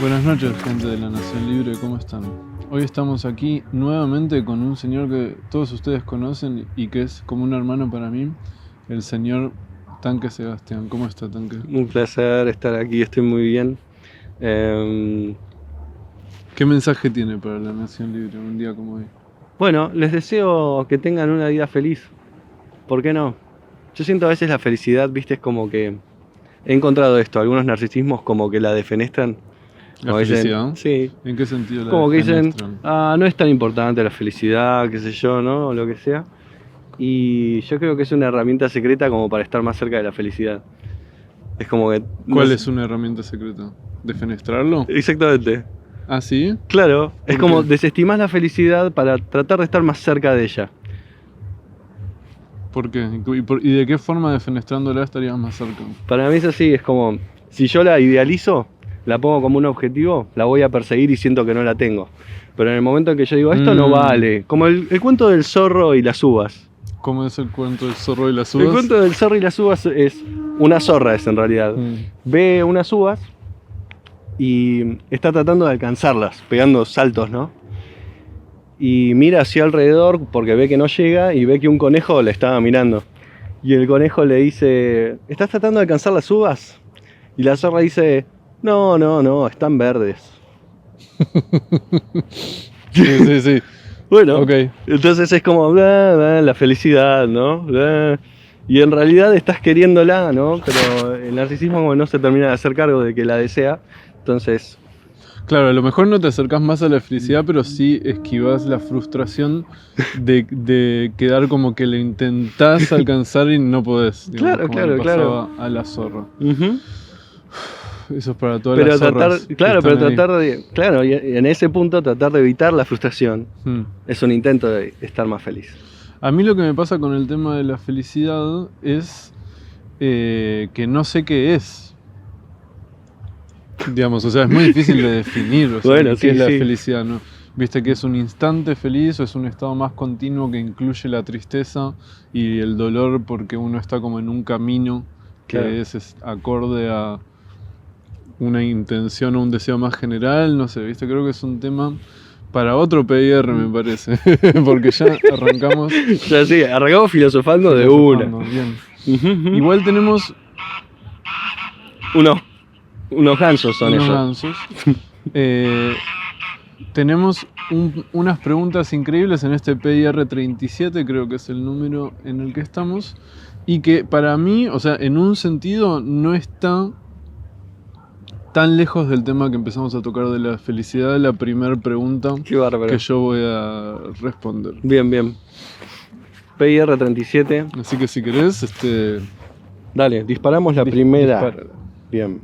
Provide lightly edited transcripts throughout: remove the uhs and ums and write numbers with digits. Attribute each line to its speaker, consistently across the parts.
Speaker 1: Buenas noches, gente de la Nación Libre, ¿cómo están? Hoy estamos aquí nuevamente con un señor que todos ustedes conocen y que es como un hermano para mí, el señor Tanque Sebastián. ¿Cómo está, Tanque?
Speaker 2: Un placer estar aquí, estoy muy bien.
Speaker 1: ¿Qué mensaje tiene para la Nación Libre un día como hoy?
Speaker 2: Bueno, les deseo que tengan una vida feliz. ¿Por qué no? Yo siento a veces la felicidad, viste, es como que he encontrado esto, algunos narcisismos como que la defenestran.
Speaker 1: ¿La
Speaker 2: Como dicen,
Speaker 1: felicidad?
Speaker 2: sí,
Speaker 1: ¿En qué sentido la
Speaker 2: como que dicen,
Speaker 1: defenestran?
Speaker 2: no es tan importante la felicidad, qué sé yo, ¿no? O lo que sea. Y yo creo que es una herramienta secreta como para estar más cerca de la felicidad. Es como que...
Speaker 1: ¿Cuál
Speaker 2: no
Speaker 1: es una herramienta secreta? ¿Defenestrarlo?
Speaker 2: Exactamente.
Speaker 1: ¿Ah, sí?
Speaker 2: Claro, es
Speaker 1: ¿Por
Speaker 2: como
Speaker 1: qué?
Speaker 2: desestimás la felicidad para tratar de estar más cerca de ella.
Speaker 1: ¿Por qué? ¿Y de qué forma defenestrándola estarías más cerca?
Speaker 2: Para mí es así, es como, si yo la idealizo, la pongo como un objetivo, la voy a perseguir y siento que no la tengo. Pero en el momento en que yo digo, esto no vale, como el cuento del zorro y las uvas.
Speaker 1: ¿Cómo es el cuento del zorro y las
Speaker 2: El
Speaker 1: uvas?
Speaker 2: cuento del zorro y las uvas es, una zorra es en realidad. Ve unas uvas y está tratando de alcanzarlas, pegando saltos, ¿no? Y mira hacia alrededor porque ve que no llega y ve que un conejo le estaba mirando. Y el conejo le dice, ¿estás tratando de alcanzar las uvas? Y la zorra dice, no, están verdes.
Speaker 1: Sí.
Speaker 2: Bueno,
Speaker 1: Ok.
Speaker 2: entonces es como la felicidad, ¿no? Y en realidad estás queriéndola, ¿no? Pero el narcisismo como no se termina de hacer cargo de que la desea. Entonces,
Speaker 1: Claro, a lo mejor no te acercás más a la felicidad, pero sí esquivás la frustración de quedar como que le intentás alcanzar y no podés. Digamos,
Speaker 2: claro,
Speaker 1: como le
Speaker 2: claro.
Speaker 1: pasaba a la zorra.
Speaker 2: Ujú.
Speaker 1: Eso es para todas
Speaker 2: Pero
Speaker 1: las zorras.
Speaker 2: claro, y en ese punto tratar de evitar la frustración es un intento de estar más feliz.
Speaker 1: A mí lo que me pasa con el tema de la felicidad es que no sé qué es. Digamos, o sea, es muy difícil de definir, o sea,
Speaker 2: Bueno,
Speaker 1: qué
Speaker 2: sí,
Speaker 1: es la
Speaker 2: sí.
Speaker 1: felicidad, ¿no? Viste que es un instante feliz o es un estado más continuo que incluye la tristeza y el dolor porque uno está como en un camino que
Speaker 2: Claro.
Speaker 1: es acorde a una intención o un deseo más general, no sé, viste, creo que es un tema para otro PIR, me parece, porque ya arrancamos
Speaker 2: Ya sí, arrancamos filosofando de
Speaker 1: filosofando,
Speaker 2: una.
Speaker 1: bien.
Speaker 2: Ujú.
Speaker 1: Igual tenemos
Speaker 2: Unos gansos son
Speaker 1: unos
Speaker 2: esos.
Speaker 1: gansos. Tenemos unas preguntas increíbles en este PIR 37, creo que es el número en el que estamos, y que para mí, o sea, en un sentido no está tan lejos del tema que empezamos a tocar de la felicidad de la primera pregunta
Speaker 2: Qué bárbaro.
Speaker 1: que yo voy a responder.
Speaker 2: Bien. PIR 37.
Speaker 1: Así que si querés,
Speaker 2: Dale, disparamos la primera.
Speaker 1: dispárala.
Speaker 2: Bien.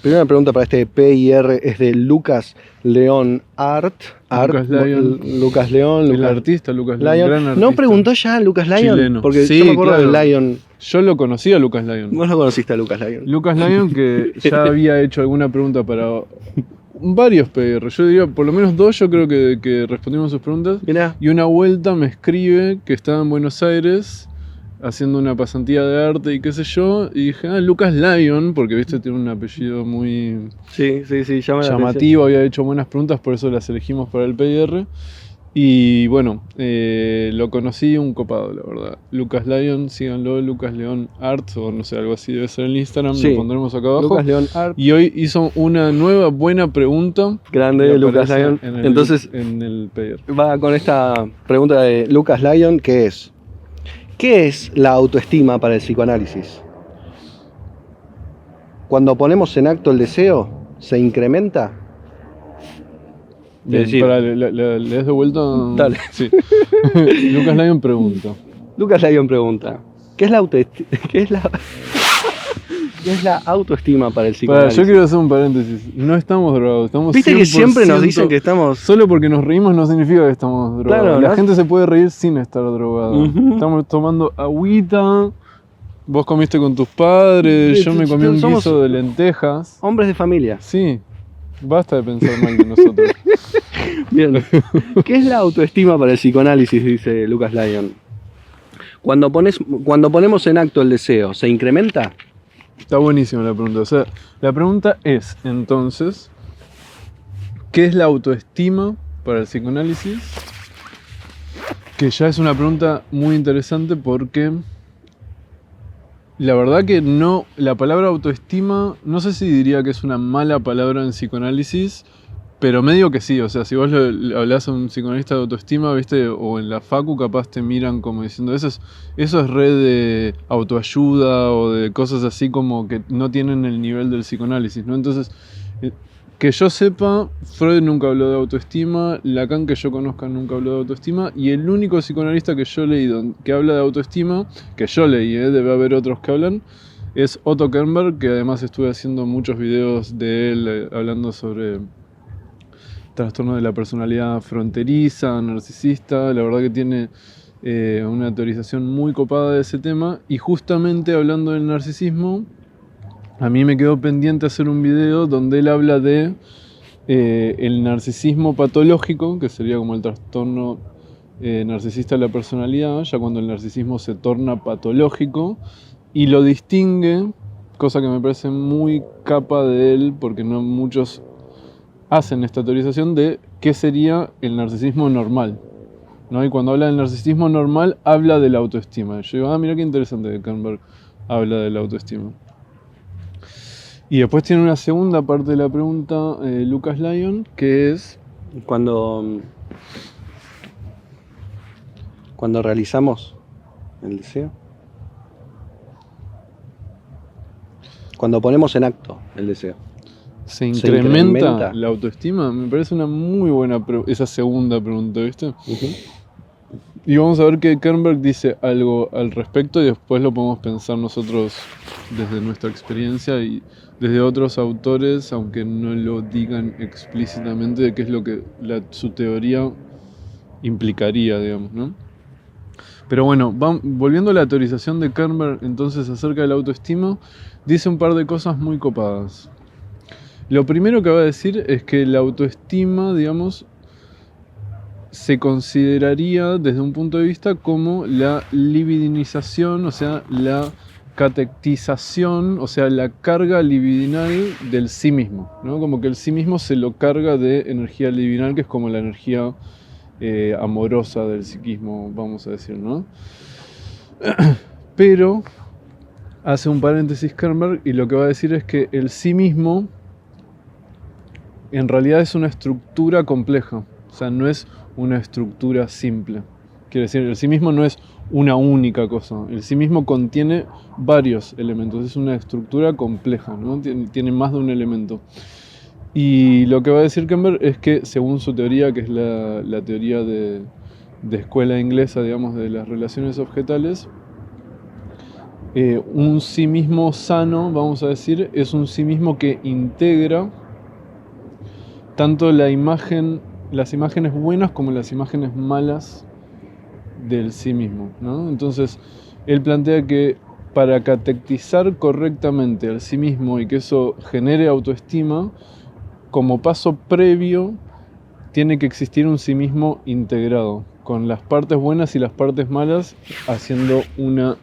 Speaker 2: Primera pregunta para este PIR es de Lucas León Art.
Speaker 1: Lucas Lyon.
Speaker 2: Lucas León.
Speaker 1: El artista Lucas Lyon,
Speaker 2: Lyon.
Speaker 1: gran artista.
Speaker 2: ¿No preguntó ya Lucas Lyon?
Speaker 1: Chileno.
Speaker 2: Porque
Speaker 1: Sí,
Speaker 2: yo me acuerdo
Speaker 1: claro.
Speaker 2: de Lyon.
Speaker 1: Yo lo conocí a Lucas Lyon.
Speaker 2: Vos lo conociste a Lucas Lyon.
Speaker 1: Lucas Lyon, que ya había hecho alguna pregunta para varios PR. Yo diría, por lo menos dos, yo creo que respondimos sus preguntas.
Speaker 2: Mirá.
Speaker 1: Y una vuelta me escribe que estaba en Buenos Aires haciendo una pasantía de arte y qué sé yo. Y dije, Lucas Lyon, porque viste, tiene un apellido muy
Speaker 2: Sí, llama la
Speaker 1: llamativo, había hecho buenas preguntas, por eso las elegimos para el PR. Y bueno, lo conocí un copado, la verdad. Lucas Lyon, síganlo, Lucas León Art, o no sé, algo así debe ser en Instagram,
Speaker 2: Sí.
Speaker 1: lo pondremos acá abajo.
Speaker 2: Lucas León Art.
Speaker 1: Y hoy hizo una nueva buena pregunta.
Speaker 2: Grande
Speaker 1: que
Speaker 2: Lucas
Speaker 1: aparece
Speaker 2: Lyon. Entonces
Speaker 1: en el PR.
Speaker 2: va con esta pregunta de Lucas Lyon, que es: ¿qué es la autoestima para el psicoanálisis? Cuando ponemos en acto el deseo, ¿se incrementa?
Speaker 1: Bien,
Speaker 2: decir-
Speaker 1: para, ¿le das de vuelta?
Speaker 2: Dale.
Speaker 1: Sí. Lucas Lyon pregunta.
Speaker 2: Lucas Lyon pregunta: ¿qué es la autoestima? ¿Qué es la autoestima para el
Speaker 1: Para,
Speaker 2: psicoanálisis?
Speaker 1: yo quiero hacer un paréntesis. No estamos drogados, estamos
Speaker 2: Viste que siempre nos
Speaker 1: 100%.
Speaker 2: dicen que estamos...
Speaker 1: Solo porque nos reímos no significa que estamos drogados.
Speaker 2: Claro,
Speaker 1: La
Speaker 2: ¿no?
Speaker 1: gente se puede reír sin estar drogado.
Speaker 2: Ujú.
Speaker 1: Estamos tomando agüita. Vos comiste con tus padres,
Speaker 2: Sí,
Speaker 1: yo me comí un
Speaker 2: somos-
Speaker 1: guiso de lentejas.
Speaker 2: Hombres de familia.
Speaker 1: Sí, basta de pensar mal de nosotros.
Speaker 2: Bien. ¿Qué es la autoestima para el psicoanálisis? Dice Lucas Lyon. Cuando ponemos en acto el deseo, ¿se incrementa?
Speaker 1: Está buenísima la pregunta. O sea, la pregunta es, entonces, ¿Qué es la autoestima para el psicoanálisis? Que ya es una pregunta muy interesante porque la verdad que no, la palabra autoestima, no sé si diría que es una mala palabra en psicoanálisis, pero medio que sí. O sea, si vos le hablás a un psicoanalista de autoestima, viste, o en la facu capaz te miran como diciendo, eso es red de autoayuda o de cosas así como que no tienen el nivel del psicoanálisis, ¿no? Entonces, que yo sepa, Freud nunca habló de autoestima, Lacan que yo conozca nunca habló de autoestima, y el único psicoanalista que yo he leído que habla de autoestima, que yo leí, debe haber otros que hablan, es Otto Kernberg, que además estuve haciendo muchos videos de él hablando sobre trastorno de la personalidad fronteriza, narcisista. La verdad que tiene una teorización muy copada de ese tema, y justamente hablando del narcisismo, a mí me quedó pendiente hacer un video donde él habla de el narcisismo patológico, que sería como el trastorno narcisista de la personalidad, ya cuando el narcisismo se torna patológico, y lo distingue, cosa que me parece muy capa de él, porque no muchos hacen esta teorización de qué sería el narcisismo normal, ¿no? Y cuando habla del narcisismo normal, habla de la autoestima. Yo digo, mira qué interesante que Kernberg habla de la autoestima. Y después tiene una segunda parte de la pregunta, Lucas Lyon, que es...
Speaker 2: Cuando realizamos el deseo, cuando ponemos en acto el deseo,
Speaker 1: ¿Se incrementa la autoestima? Me parece una muy buena esa segunda pregunta, ¿viste? Y vamos a ver que Kernberg dice algo al respecto y después lo podemos pensar nosotros desde nuestra experiencia y desde otros autores, aunque no lo digan explícitamente, de qué es lo que su teoría implicaría, digamos, ¿no? Pero bueno, volviendo a la teorización de Kernberg entonces acerca de la autoestima, dice un par de cosas muy copadas. Lo primero que va a decir es que la autoestima, digamos, se consideraría desde un punto de vista como la libidinización, o sea, la catectización, o sea, la carga libidinal del sí mismo, ¿no? Como que el sí mismo se lo carga de energía libidinal, que es como la energía amorosa del psiquismo, vamos a decir, ¿no? Pero hace un paréntesis Kernberg y lo que va a decir es que el sí mismo en realidad es una estructura compleja, o sea, no es una estructura simple. Quiere decir, el sí mismo no es una única cosa, el sí mismo contiene varios elementos, es una estructura compleja, ¿no? Tiene más de un elemento. Y lo que va a decir Kernberg es que, según su teoría, que es la teoría de escuela inglesa, digamos, de las relaciones objetales, un sí mismo sano, vamos a decir, es un sí mismo que integra tanto las imágenes buenas como las imágenes malas del sí mismo, ¿no? Entonces, él plantea que para catectizar correctamente al sí mismo y que eso genere autoestima, como paso previo, tiene que existir un sí mismo integrado, con las partes buenas y las partes malas, haciendo una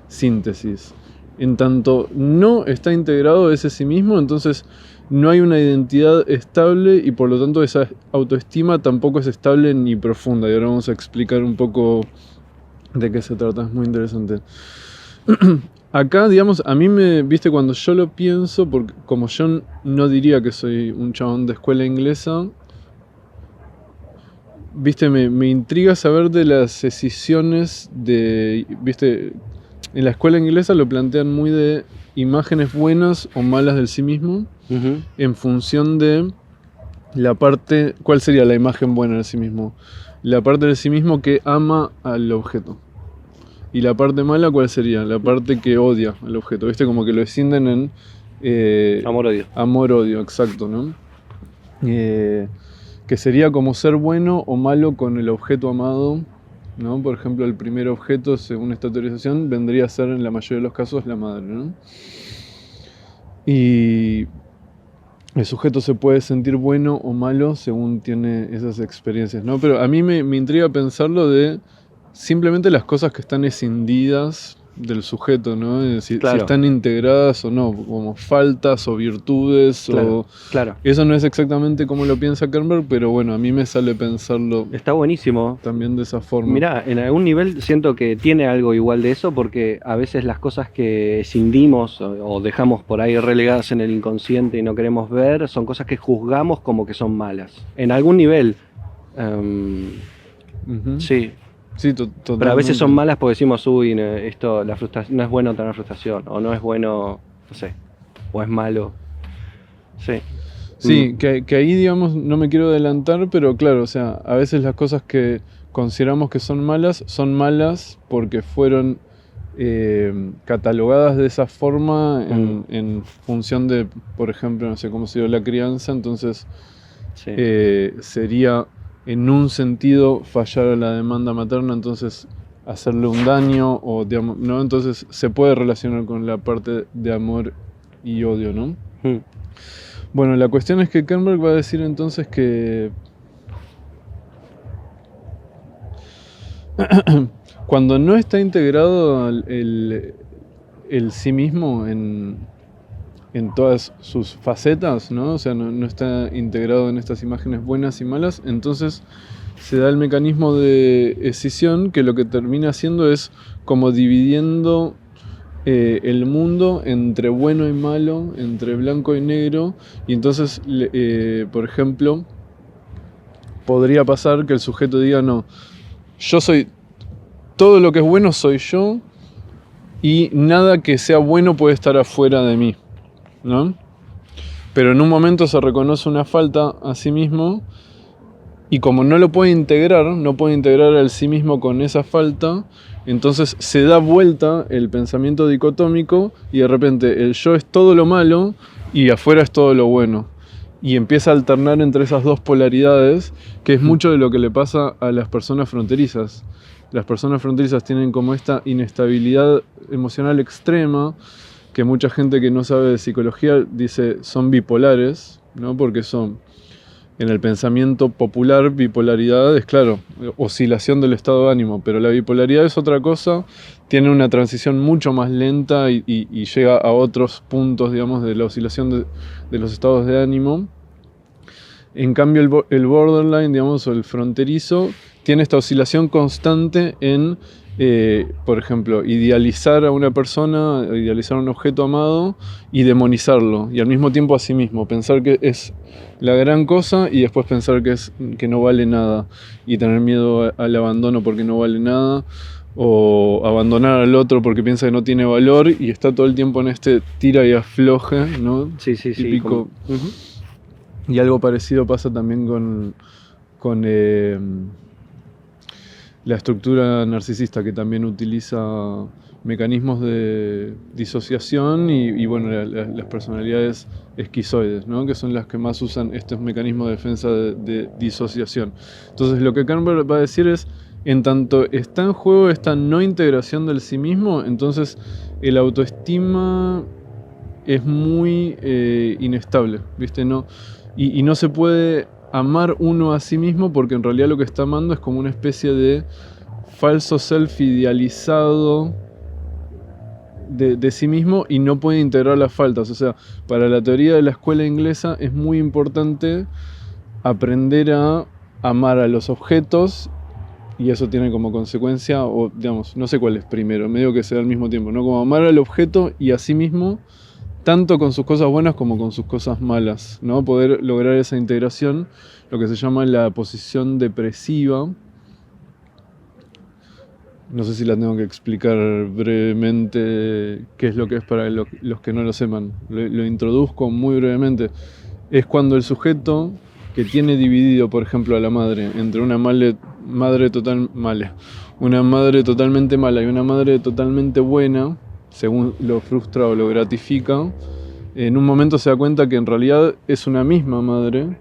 Speaker 1: síntesis. En tanto no está integrado ese sí mismo, entonces no hay una identidad estable y por lo tanto esa autoestima tampoco es estable ni profunda. Y ahora vamos a explicar un poco de qué se trata, es muy interesante. Acá, digamos, a mí viste, cuando yo lo pienso, porque como yo no diría que soy un chabón de escuela inglesa, viste, me intriga saber de las escisiones viste, en la escuela inglesa lo plantean muy de imágenes buenas o malas del sí mismo, en función de la parte, ¿cuál sería la imagen buena del sí mismo? La parte del sí mismo que ama al objeto. Y la parte mala, ¿cuál sería? La parte que odia al objeto. ¿Viste? Como que lo escinden en...
Speaker 2: amor-odio.
Speaker 1: Amor-odio, exacto, ¿no? Que sería como ser bueno o malo con el objeto amado, ¿no? Por ejemplo, el primer objeto, según esta teorización, vendría a ser en la mayoría de los casos la madre, ¿no? Y el sujeto se puede sentir bueno o malo según tiene esas experiencias, ¿no? Pero a mí me intriga pensarlo de simplemente las cosas que están escindidas del sujeto, ¿no? Si
Speaker 2: Claro.
Speaker 1: están integradas o no, como faltas o virtudes.
Speaker 2: Claro.
Speaker 1: Eso no es exactamente como lo piensa Kernberg, pero bueno, a mí me sale pensarlo
Speaker 2: Está buenísimo.
Speaker 1: también de esa forma.
Speaker 2: Mirá, en algún nivel siento que tiene algo igual de eso, porque a veces las cosas que escindimos o dejamos por ahí relegadas en el inconsciente y no queremos ver, son cosas que juzgamos como que son malas. En algún nivel,
Speaker 1: Ujú.
Speaker 2: sí.
Speaker 1: Sí, totalmente.
Speaker 2: Pero a veces son malas porque decimos, uy, no, esto, la frustración, no es bueno tener frustración, o no es bueno, no sé, o es malo. Sí.
Speaker 1: Sí, que ahí, digamos, no me quiero adelantar, pero claro, o sea, a veces las cosas que consideramos que son malas porque fueron catalogadas de esa forma en función de, por ejemplo, no sé cómo se dio la crianza, entonces
Speaker 2: Sí.
Speaker 1: sería en un sentido fallar a la demanda materna, entonces hacerle un daño, o digamos, ¿no? Entonces se puede relacionar con la parte de amor y odio, ¿no?
Speaker 2: Mm.
Speaker 1: Bueno, la cuestión es que Kernberg va a decir entonces que cuando no está integrado el sí mismo en todas sus facetas, ¿no? O sea, no está integrado en estas imágenes buenas y malas, entonces se da el mecanismo de escisión, que lo que termina haciendo es como dividiendo el mundo entre bueno y malo, entre blanco y negro, y entonces, por ejemplo, podría pasar que el sujeto diga, no, yo soy, todo lo que es bueno soy yo, y nada que sea bueno puede estar afuera de mí, ¿no? Pero en un momento se reconoce una falta a sí mismo, y como no lo puede integrar, no puede integrar al sí mismo con esa falta, entonces se da vuelta el pensamiento dicotómico y de repente el yo es todo lo malo y afuera es todo lo bueno. Y empieza a alternar entre esas dos polaridades, que es mucho de lo que le pasa a las personas fronterizas. Las personas fronterizas tienen como esta inestabilidad emocional extrema, que mucha gente que no sabe de psicología dice son bipolares, ¿no? Porque son, en el pensamiento popular, bipolaridad es, claro, oscilación del estado de ánimo, pero la bipolaridad es otra cosa, tiene una transición mucho más lenta y llega a otros puntos, digamos, de la oscilación de los estados de ánimo. En cambio, el borderline, digamos, o el fronterizo, tiene esta oscilación constante en, por ejemplo, idealizar a una persona, idealizar a un objeto amado y demonizarlo, y al mismo tiempo a sí mismo, pensar que es la gran cosa y después pensar que no vale nada, y tener miedo al abandono porque no vale nada, o abandonar al otro porque piensa que no tiene valor, y está todo el tiempo en este tira y afloje, ¿no?
Speaker 2: Sí.
Speaker 1: Típico. Y algo parecido pasa también con la estructura narcisista, que también utiliza mecanismos de disociación y bueno, las personalidades esquizoides, ¿no? Que son las que más usan estos mecanismos de defensa de disociación. Entonces lo que Kernberg va a decir es, en tanto está en juego esta no integración del sí mismo, entonces el autoestima es muy inestable, ¿viste? Y no se puede amar uno a sí mismo, porque en realidad lo que está amando es como una especie de falso self idealizado de sí mismo, y no puede integrar las faltas. O sea, para la teoría de la escuela inglesa es muy importante aprender a amar a los objetos, y eso tiene como consecuencia, o digamos, no sé cuál es primero, medio que se da al mismo tiempo, ¿no? Como amar al objeto y a sí mismo, tanto con sus cosas buenas como con sus cosas malas, ¿no? Poder lograr esa integración, lo que se llama la posición depresiva. No sé si la tengo que explicar brevemente qué es lo que es para los que no lo sepan. Lo introduzco muy brevemente. Es cuando el sujeto que tiene dividido, por ejemplo, a la madre entre una madre totalmente mala y una madre totalmente buena, según lo frustra o lo gratifica, en un momento se da cuenta que en realidad es una misma madre,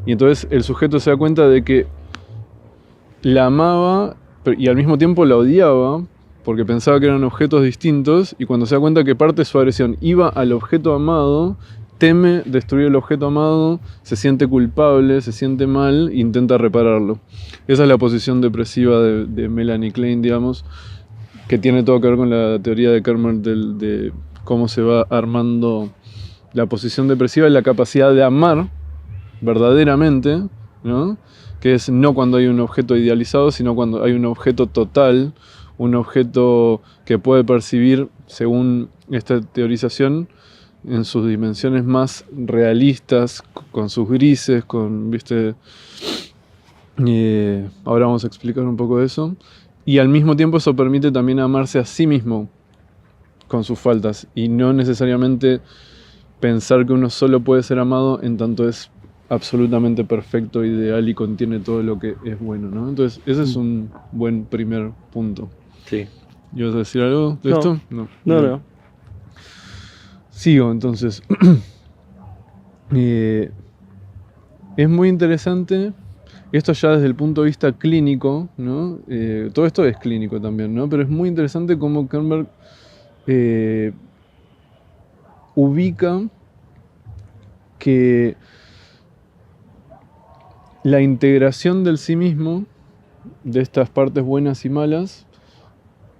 Speaker 1: y entonces el sujeto se da cuenta de que la amaba y al mismo tiempo la odiaba, porque pensaba que eran objetos distintos, y cuando se da cuenta que parte de su agresión iba al objeto amado, teme destruir el objeto amado, se siente culpable, se siente mal, intenta repararlo. Esa es la posición depresiva de Melanie Klein, digamos. que tiene todo que ver con la teoría de Kermer de cómo se va armando la posición depresiva y la capacidad de amar verdaderamente, ¿no? Que es no cuando hay un objeto idealizado, sino cuando hay un objeto total, un objeto que puede percibir, según esta teorización, en sus dimensiones más realistas, con sus grises, con, ¿viste? Ahora vamos a explicar un poco de eso. Y al mismo tiempo eso permite también amarse a sí mismo con sus faltas y no necesariamente pensar que uno solo puede ser amado en tanto es absolutamente perfecto, ideal y contiene todo lo que es bueno, ¿no? Entonces ese es un buen primer punto.
Speaker 2: Sí.
Speaker 1: ¿Ibas a decir algo de esto? No.
Speaker 2: No.
Speaker 1: Sigo, entonces. Es muy interesante, esto ya desde el punto de vista clínico, ¿no? Todo esto es clínico también, ¿no? Pero es muy interesante cómo Kernberg ubica que la integración del sí mismo, de estas partes buenas y malas,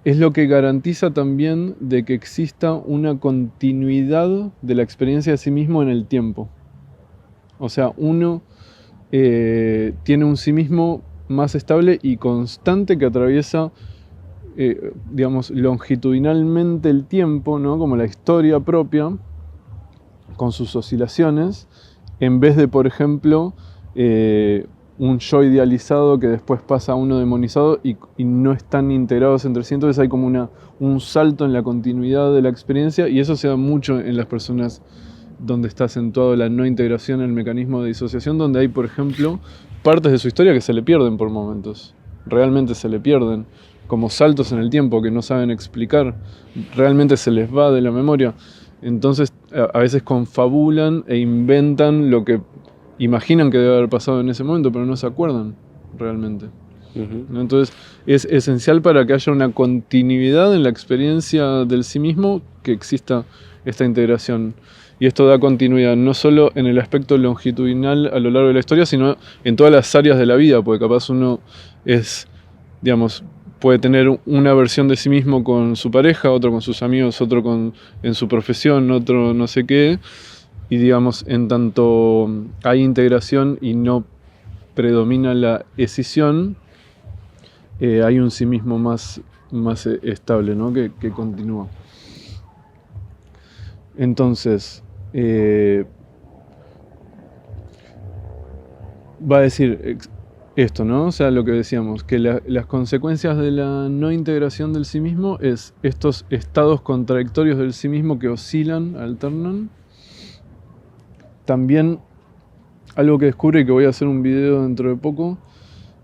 Speaker 1: es lo que garantiza también de que exista una continuidad de la experiencia de sí mismo en el tiempo. O sea, uno tiene un sí mismo más estable y constante que atraviesa, digamos, longitudinalmente el tiempo, ¿no? Como la historia propia, con sus oscilaciones, en vez de, por ejemplo, un yo idealizado que después pasa a uno demonizado y no están integrados entre sí. Entonces hay como un salto en la continuidad de la experiencia, y eso se da mucho en las personas donde está acentuado la no integración, el mecanismo de disociación, donde hay, por ejemplo, partes de su historia que se le pierden por momentos. Realmente se le pierden, como saltos en el tiempo que no saben explicar. Realmente se les va de la memoria. Entonces a veces confabulan e inventan lo que imaginan que debe haber pasado en ese momento, pero no se acuerdan realmente. Uh-huh. Entonces es esencial para que haya una continuidad en la experiencia del sí mismo, que exista esta integración. Y esto da continuidad no solo en el aspecto longitudinal a lo largo de la historia, sino en todas las áreas de la vida, porque capaz uno es, digamos, puede tener una versión de sí mismo con su pareja, otro con sus amigos, otro en su profesión, otro no sé qué. Y digamos, en tanto hay integración y no predomina la escisión, hay un sí mismo más estable, ¿no? que continúa. Entonces, va a decir esto, ¿no? O sea, lo que decíamos, que las consecuencias de la no integración del sí mismo es estos estados contradictorios del sí mismo que oscilan, alternan. También algo que descubre, y que voy a hacer un video dentro de poco,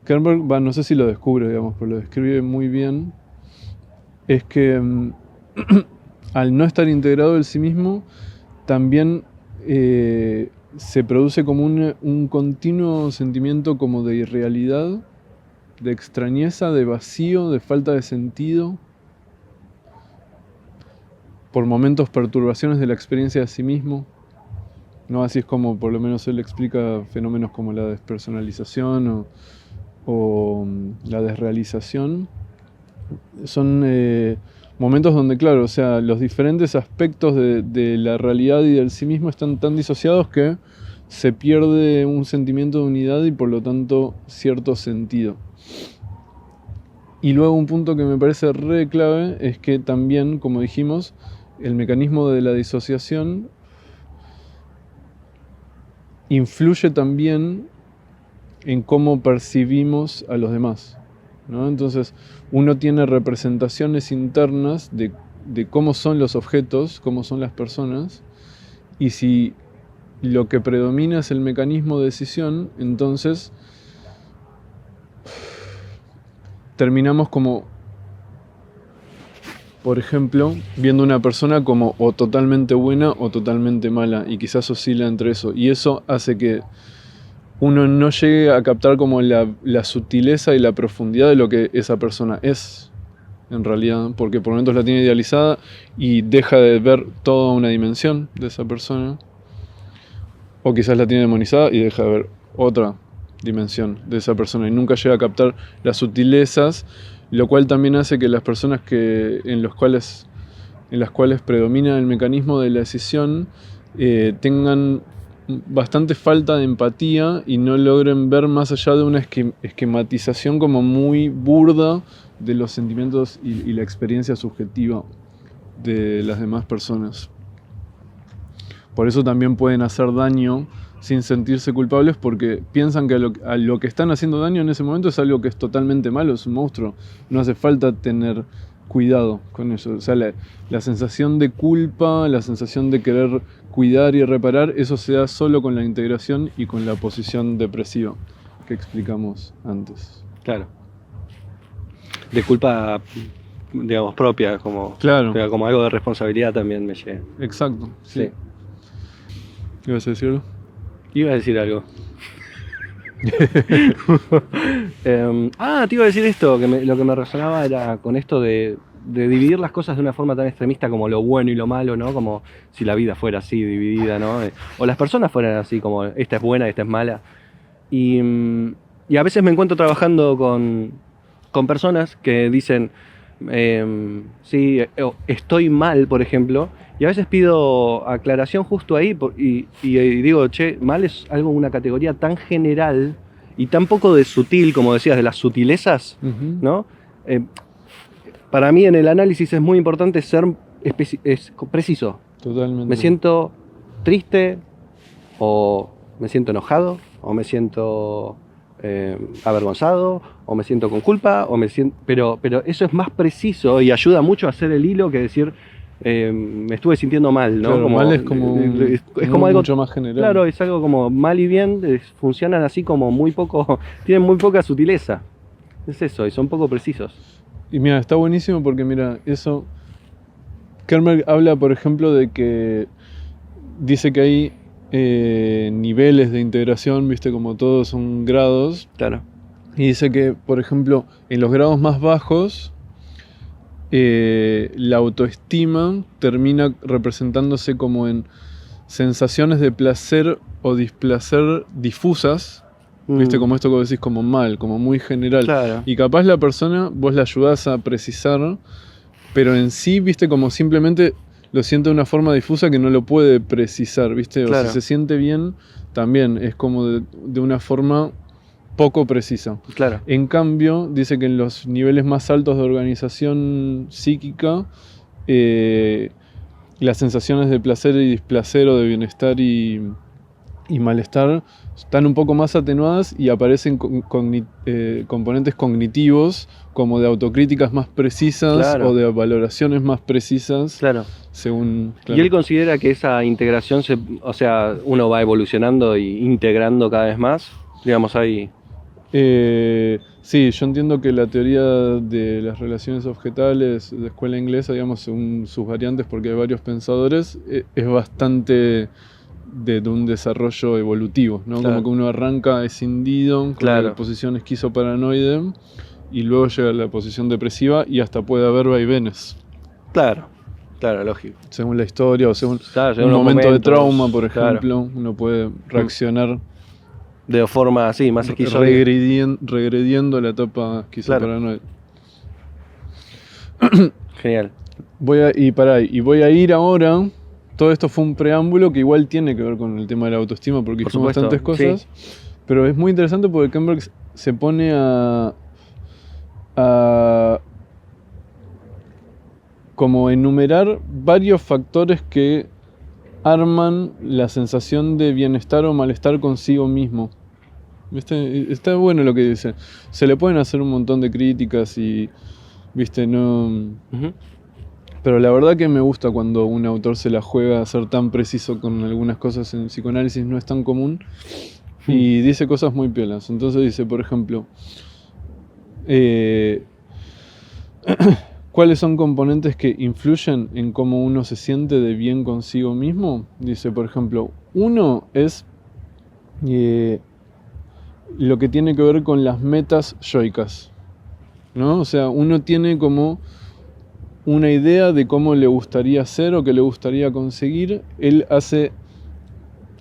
Speaker 1: Kernberg, no sé si lo descubre, digamos, pero lo describe muy bien, es que al no estar integrado el sí mismo, también se produce como un continuo sentimiento como de irrealidad, de extrañeza, de vacío, de falta de sentido, por momentos perturbaciones de la experiencia de sí mismo. ¿No? Así es como por lo menos él explica fenómenos como la despersonalización o la desrealización. Son momentos donde, claro, o sea, los diferentes aspectos de la realidad y del sí mismo están tan disociados que se pierde un sentimiento de unidad y por lo tanto cierto sentido. Y luego un punto que me parece re clave es que también, como dijimos, el mecanismo de la disociación influye también en cómo percibimos a los demás, ¿no? Entonces uno tiene representaciones internas de cómo son los objetos, cómo son las personas, y si lo que predomina es el mecanismo de decisión, entonces terminamos como, por ejemplo, viendo una persona como o totalmente buena o totalmente mala, y quizás oscila entre eso, y eso hace que uno no llegue a captar como la sutileza y la profundidad de lo que esa persona es, en realidad, porque por momentos la tiene idealizada y deja de ver toda una dimensión de esa persona, o quizás la tiene demonizada y deja de ver otra dimensión de esa persona y nunca llega a captar las sutilezas lo cual también hace que las personas en las cuales predomina el mecanismo de la decisión tengan bastante falta de empatía y no logren ver más allá de una esquematización como muy burda de los sentimientos y la experiencia subjetiva de las demás personas. Por eso también pueden hacer daño sin sentirse culpables, porque piensan que a lo que están haciendo daño en ese momento es algo que es totalmente malo, es un monstruo. No hace falta tener cuidado con eso. O sea, la sensación de culpa, la sensación de querer cuidar y reparar, eso se da solo con la integración y con la posición depresiva que explicamos antes.
Speaker 2: Claro. De culpa, digamos, propia, como,
Speaker 1: claro.
Speaker 2: Como algo de responsabilidad también me llega.
Speaker 1: Exacto, sí. ¿Ibas a decirlo?
Speaker 2: Iba a decir algo. Te iba a decir esto, que lo que me resonaba era con esto de dividir las cosas de una forma tan extremista como lo bueno y lo malo, ¿no? Como si la vida fuera así dividida, ¿no? O las personas fueran así, como esta es buena, esta es mala. Y a veces me encuentro trabajando con personas que dicen, sí, estoy mal, por ejemplo, y a veces pido aclaración justo ahí y digo, che, mal es una categoría tan general y tan poco de sutil, como decías, de las sutilezas, ¿no? Para mí en el análisis es muy importante ser preciso.
Speaker 1: Totalmente.
Speaker 2: Me siento triste, o me siento enojado, o me siento avergonzado, o me siento con culpa, pero eso es más preciso y ayuda mucho a hacer el hilo que decir me estuve sintiendo mal, ¿no?
Speaker 1: Claro, mal es como algo mucho más general.
Speaker 2: Claro, es algo como mal y bien, funcionan así como tienen muy poca sutileza. Es eso, y son poco precisos.
Speaker 1: Y mira, está buenísimo porque eso... Kernberg habla, por ejemplo, de que dice que hay niveles de integración, viste, como todos son grados.
Speaker 2: Claro.
Speaker 1: Y dice que, por ejemplo, en los grados más bajos, la autoestima termina representándose como en sensaciones de placer o displacer difusas, viste, como esto que decís, como mal, como muy general.
Speaker 2: Claro.
Speaker 1: Y capaz la persona, vos la ayudás a precisar, pero en sí, viste, como simplemente lo siente de una forma difusa que no lo puede precisar, viste.
Speaker 2: Claro.
Speaker 1: O si se siente bien, también es como de una forma poco precisa.
Speaker 2: Claro.
Speaker 1: En cambio, dice que en los niveles más altos de organización psíquica, las sensaciones de placer y displacer o de bienestar y malestar están un poco más atenuadas y aparecen componentes cognitivos como de autocríticas más precisas, claro, o de valoraciones más precisas.
Speaker 2: Claro.
Speaker 1: Según, claro.
Speaker 2: Y él considera que esa integración, uno va evolucionando y integrando cada vez más, digamos, ahí.
Speaker 1: Sí, yo entiendo que la teoría de las relaciones objetales de escuela inglesa, digamos, según sus variantes, porque hay varios pensadores, es bastante de un desarrollo evolutivo, ¿no? Claro. Como que uno arranca escindido con, claro, la posición esquizoparanoide y luego llega a la posición depresiva y hasta puede haber vaivenes.
Speaker 2: Claro, claro, lógico.
Speaker 1: Según la historia o según un momento de trauma, por ejemplo, claro, uno puede reaccionar
Speaker 2: de forma así, más esquizoide,
Speaker 1: regrediendo la etapa esquizoparanoide.
Speaker 2: Claro. Genial.
Speaker 1: Voy a ir ahora. Todo esto fue un preámbulo que igual tiene que ver con el tema de la autoestima porque hicimos bastantes cosas, sí, pero es muy interesante porque Kernberg se pone a como enumerar varios factores que arman la sensación de bienestar o malestar consigo mismo. ¿Viste? Está bueno lo que dice. Se le pueden hacer un montón de críticas y, viste, no... Uh-huh. Pero la verdad que me gusta cuando un autor se la juega a ser tan preciso con algunas cosas. En psicoanálisis no es tan común. Y dice cosas muy piolas. Entonces dice, por ejemplo, ¿cuáles son componentes que influyen en cómo uno se siente de bien consigo mismo? Dice, por ejemplo, uno es lo que tiene que ver con las metas yoicas, ¿no? O sea, uno tiene como una idea de cómo le gustaría ser o qué le gustaría conseguir. Él hace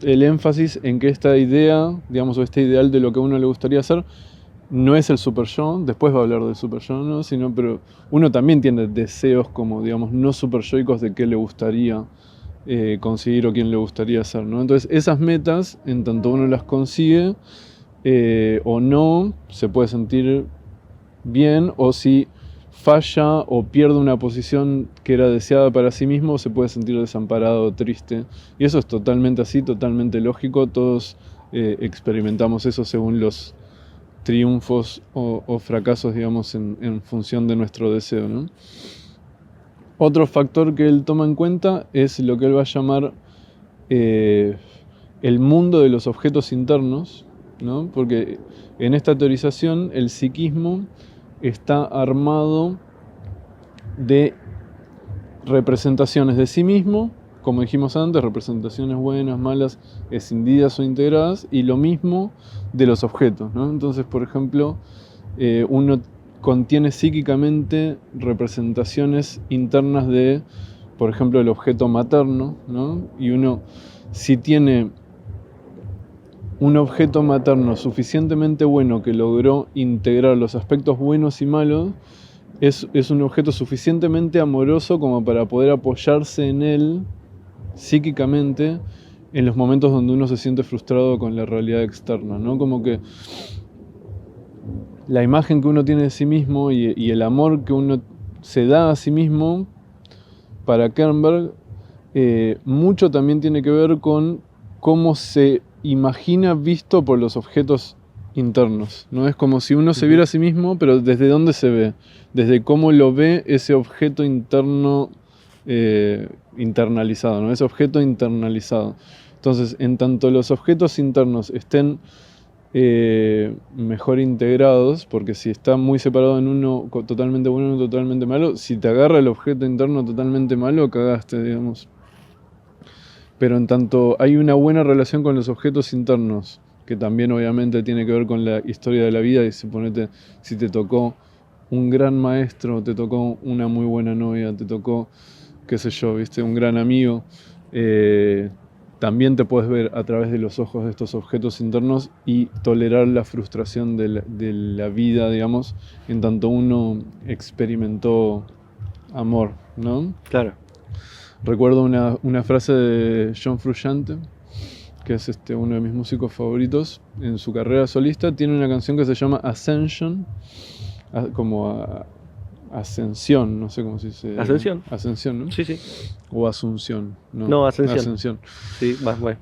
Speaker 1: el énfasis en que esta idea, digamos, o este ideal de lo que a uno le gustaría hacer, no es el super yo, después va a hablar del super yo, ¿no? Pero uno también tiene deseos como, digamos, no super yoicos de qué le gustaría conseguir o quién le gustaría ser, ¿no? Entonces esas metas, en tanto uno las consigue o no, se puede sentir bien, o si falla o pierde una posición que era deseada para sí mismo, se puede sentir desamparado o triste. Y eso es totalmente así, totalmente lógico. Todos experimentamos eso según los triunfos o fracasos, digamos, en función de nuestro deseo, ¿no? Otro factor que él toma en cuenta es lo que él va a llamar el mundo de los objetos internos, ¿no? Porque en esta teorización el psiquismo está armado de representaciones de sí mismo, como dijimos antes, representaciones buenas, malas, escindidas o integradas, y lo mismo de los objetos, ¿no? Entonces, por ejemplo, uno contiene psíquicamente representaciones internas de, por ejemplo, el objeto materno, ¿no? Y uno, si tiene un objeto materno suficientemente bueno que logró integrar los aspectos buenos y malos, es un objeto suficientemente amoroso como para poder apoyarse en él psíquicamente en los momentos donde uno se siente frustrado con la realidad externa, ¿no? Como que la imagen que uno tiene de sí mismo y el amor que uno se da a sí mismo, para Kernberg, mucho también tiene que ver con cómo se imagina visto por los objetos internos, ¿no? Es como si uno se viera a sí mismo, pero ¿desde dónde se ve? Desde cómo lo ve ese objeto interno internalizado, ¿no? Ese objeto internalizado. Entonces, en tanto los objetos internos estén mejor integrados, porque si está muy separado en uno totalmente bueno y uno totalmente malo, si te agarra el objeto interno totalmente malo, cagaste, digamos. Pero en tanto hay una buena relación con los objetos internos, que también obviamente tiene que ver con la historia de la vida, y suponete, si te tocó un gran maestro, te tocó una muy buena novia, te tocó, qué sé yo, viste, un gran amigo, también te puedes ver a través de los ojos de estos objetos internos y tolerar la frustración de la vida, digamos, en tanto uno experimentó amor, ¿no?
Speaker 2: Claro.
Speaker 1: Recuerdo una frase de John Frusciante, que es uno de mis músicos favoritos. En su carrera solista tiene una canción que se llama Ascension, Ascensión, no sé cómo se dice.
Speaker 2: Ascensión.
Speaker 1: Ascensión, ¿no?
Speaker 2: Sí, sí.
Speaker 1: O Asunción.
Speaker 2: No, Ascensión.
Speaker 1: Ascensión.
Speaker 2: Sí, más bueno.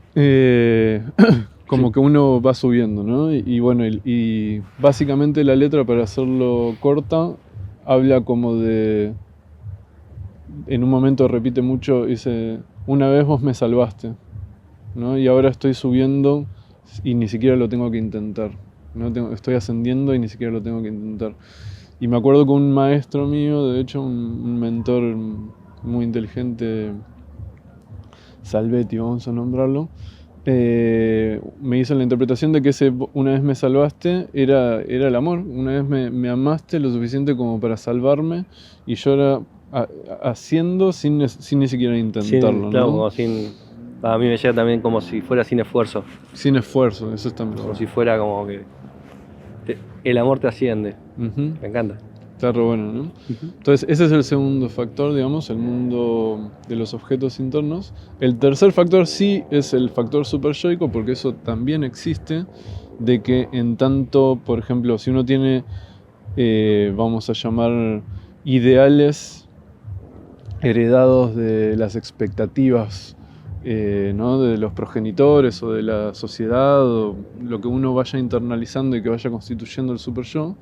Speaker 1: Como
Speaker 2: Sí.
Speaker 1: que uno va subiendo, ¿no? Y bueno, y básicamente la letra, para hacerlo corta, habla como de... En un momento repite mucho, dice, una vez vos me salvaste, ¿no? Y ahora estoy subiendo y ni siquiera lo tengo que intentar, ¿no? Estoy ascendiendo y ni siquiera lo tengo que intentar. Y me acuerdo que un maestro mío, de hecho un mentor muy inteligente, Salvetti, vamos a nombrarlo, me hizo la interpretación de que ese una vez me salvaste era el amor. Una vez me amaste lo suficiente como para salvarme, y yo era haciendo sin ni siquiera intentarlo,
Speaker 2: Claro,
Speaker 1: ¿no?
Speaker 2: como sin... A mí me llega también como si fuera sin esfuerzo.
Speaker 1: Sin esfuerzo, eso está mejor.
Speaker 2: Como si fuera como que el amor te asciende.
Speaker 1: Uh-huh.
Speaker 2: Me encanta.
Speaker 1: Está re bueno, ¿no? Uh-huh. Entonces ese es el segundo factor, digamos, el mundo de los objetos internos. El tercer factor sí es el factor superyoico, porque eso también existe, de que en tanto, por ejemplo, si uno tiene, vamos a llamar, ideales heredados de las expectativas, ¿no? De los progenitores o de la sociedad, o lo que uno vaya internalizando y que vaya constituyendo el superyo,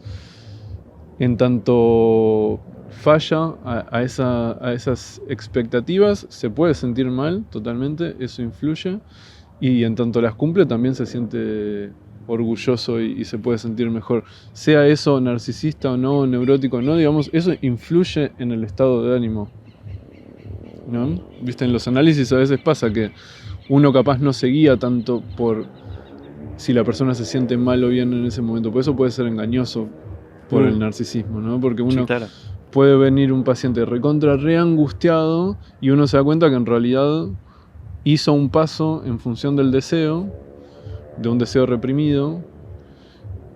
Speaker 1: en tanto falla a esas expectativas, se puede sentir mal totalmente, eso influye, y en tanto las cumple también se siente orgulloso y se puede sentir mejor. Sea eso narcisista o no, neurótico o no, digamos, eso influye en el estado de ánimo, ¿no? Viste, en los análisis a veces pasa que uno capaz no se guía tanto por si la persona se siente mal o bien en ese momento, por eso puede ser engañoso por el narcisismo, ¿no? Porque uno
Speaker 2: Sí, claro.
Speaker 1: puede venir un paciente recontra reangustiado y uno se da cuenta que en realidad hizo un paso en función del deseo, de un deseo reprimido,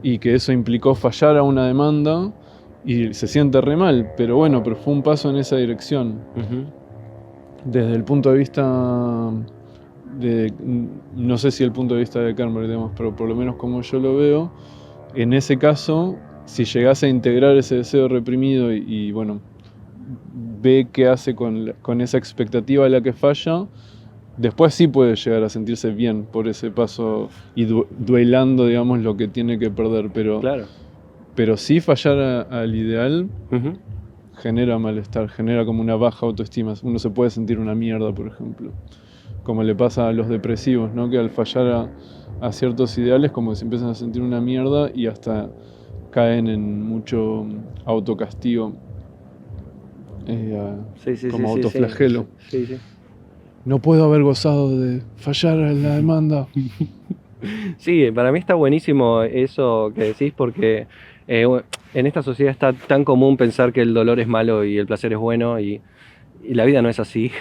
Speaker 1: y que eso implicó fallar a una demanda y se siente re mal, pero bueno, pero fue un paso en esa dirección. Desde el punto de vista de, no sé si el punto de vista de Kernberg, digamos, pero por lo menos como yo lo veo, en ese caso, si llegase a integrar ese deseo reprimido y bueno, ve qué hace con esa expectativa a la que falla, después sí puede llegar a sentirse bien por ese paso y duelando, digamos, lo que tiene que perder,
Speaker 2: Claro.
Speaker 1: pero sí fallar al ideal genera malestar, genera como una baja autoestima. Uno se puede sentir una mierda, por ejemplo, como le pasa a los depresivos, ¿no? Que al fallar a ciertos ideales como que se empiezan a sentir una mierda y hasta caen en mucho autocastigo, como autoflagelo.
Speaker 2: Sí.
Speaker 1: No puedo haber gozado de fallar en la demanda.
Speaker 2: Sí, para mí está buenísimo eso que decís porque en esta sociedad está tan común pensar que el dolor es malo y el placer es bueno y la vida no es así.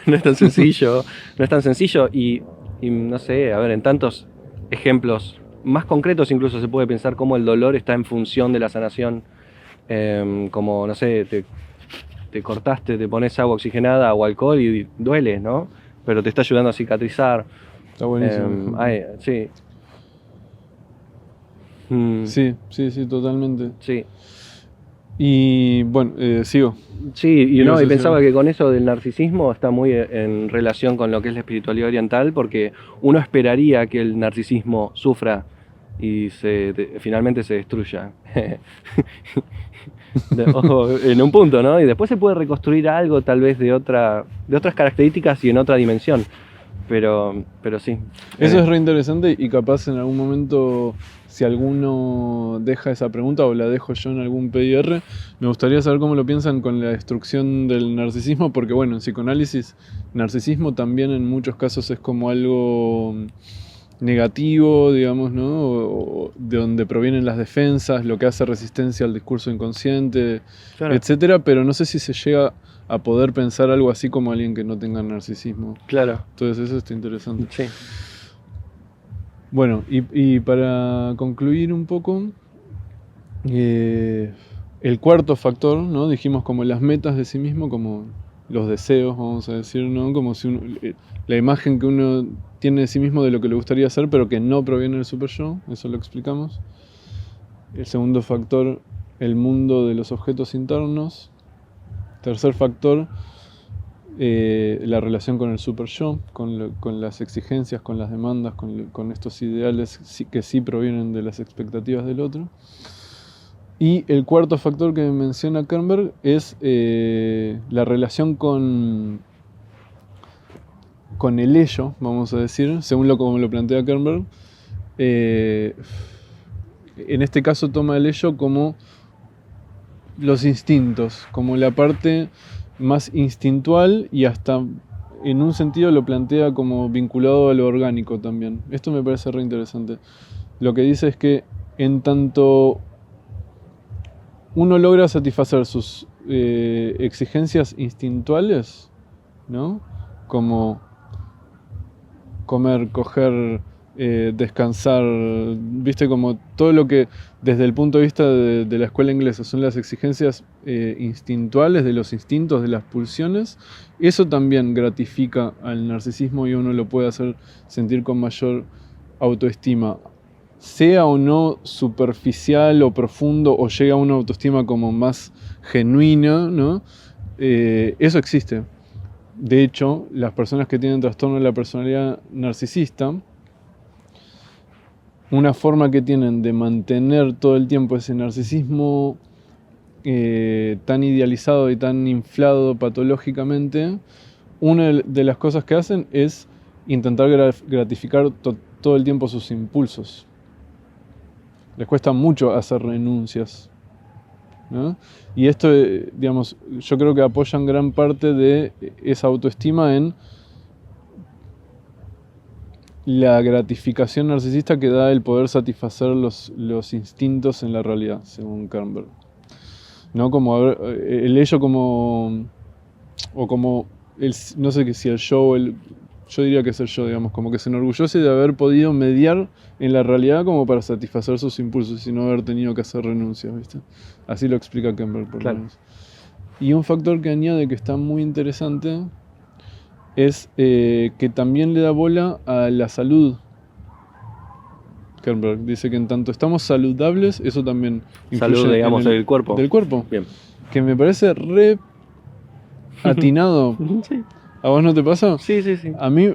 Speaker 2: No es tan sencillo. No es tan sencillo y no sé, a ver, en tantos ejemplos más concretos incluso se puede pensar cómo el dolor está en función de la sanación. Como, no sé, te cortaste, te pones agua oxigenada o alcohol y duele, ¿no? Pero te está ayudando a cicatrizar.
Speaker 1: Está buenísimo.
Speaker 2: Sí.
Speaker 1: Sí, totalmente.
Speaker 2: Sí.
Speaker 1: Y bueno, sigo.
Speaker 2: Sí, y pensaba
Speaker 1: sí.
Speaker 2: que con eso del narcisismo está muy en relación con lo que es la espiritualidad oriental, porque uno esperaría que el narcisismo sufra y finalmente se destruya. En un punto, ¿no? Y después se puede reconstruir algo tal vez de otras características y en otra dimensión. Pero sí.
Speaker 1: Eso es re interesante y capaz en algún momento, si alguno deja esa pregunta o la dejo yo en algún PIR, me gustaría saber cómo lo piensan con la destrucción del narcisismo, porque bueno, en psicoanálisis, narcisismo también en muchos casos es como algo negativo, digamos, ¿no? O de donde provienen las defensas, lo que hace resistencia al discurso inconsciente,
Speaker 2: Claro.
Speaker 1: etcétera, pero no sé si se llega a poder pensar algo así como alguien que no tenga narcisismo.
Speaker 2: Claro.
Speaker 1: Entonces eso está interesante.
Speaker 2: Sí.
Speaker 1: Bueno, y para concluir un poco, el cuarto factor, ¿no? Dijimos como las metas de sí mismo, como los deseos, vamos a decir, ¿no? Como si la imagen que uno tiene de sí mismo de lo que le gustaría hacer, pero que no proviene del super yo, eso lo explicamos. El segundo factor, el mundo de los objetos internos. Tercer factor, la relación con el super yo, con las exigencias, con las demandas, con estos ideales que sí provienen de las expectativas del otro. Y el cuarto factor que menciona Kernberg es la relación con el ello, vamos a decir, según como lo plantea Kernberg. En este caso toma el ello como los instintos, como la parte más instintual y hasta en un sentido lo plantea como vinculado a lo orgánico también. Esto me parece re interesante. Lo que dice es que en tanto uno logra satisfacer sus exigencias instintuales, ¿no? Como comer, coger, descansar, viste, como todo lo que desde el punto de vista de la escuela inglesa son las exigencias instintuales, de los instintos, de las pulsiones, eso también gratifica al narcisismo y uno lo puede hacer sentir con mayor autoestima, sea o no superficial o profundo o llega a una autoestima como más genuina, ¿no? Eso existe. De hecho, las personas que tienen trastorno de la personalidad narcisista, una forma que tienen de mantener todo el tiempo ese narcisismo tan idealizado y tan inflado patológicamente, una de las cosas que hacen es intentar gratificar todo el tiempo sus impulsos. Les cuesta mucho hacer renuncias, ¿no? Y esto, digamos, yo creo que apoyan gran parte de esa autoestima en la gratificación narcisista que da el poder satisfacer los instintos en la realidad, según Kernberg. ¿No? Como el ello como, o como, no sé si el yo, yo diría que es el yo, digamos, como que se enorgullece de haber podido mediar en la realidad como para satisfacer sus impulsos y no haber tenido que hacer renuncias, ¿viste? Así lo explica Kemper, por lo menos. Y un factor que añade que está muy interesante es que también le da bola a la salud. Kernberg dice que en tanto estamos saludables, eso también influye
Speaker 2: salud, digamos,
Speaker 1: en
Speaker 2: del cuerpo.
Speaker 1: Del cuerpo.
Speaker 2: Bien.
Speaker 1: Que me parece re atinado.
Speaker 2: Sí.
Speaker 1: ¿A vos no te pasa?
Speaker 2: Sí.
Speaker 1: A mí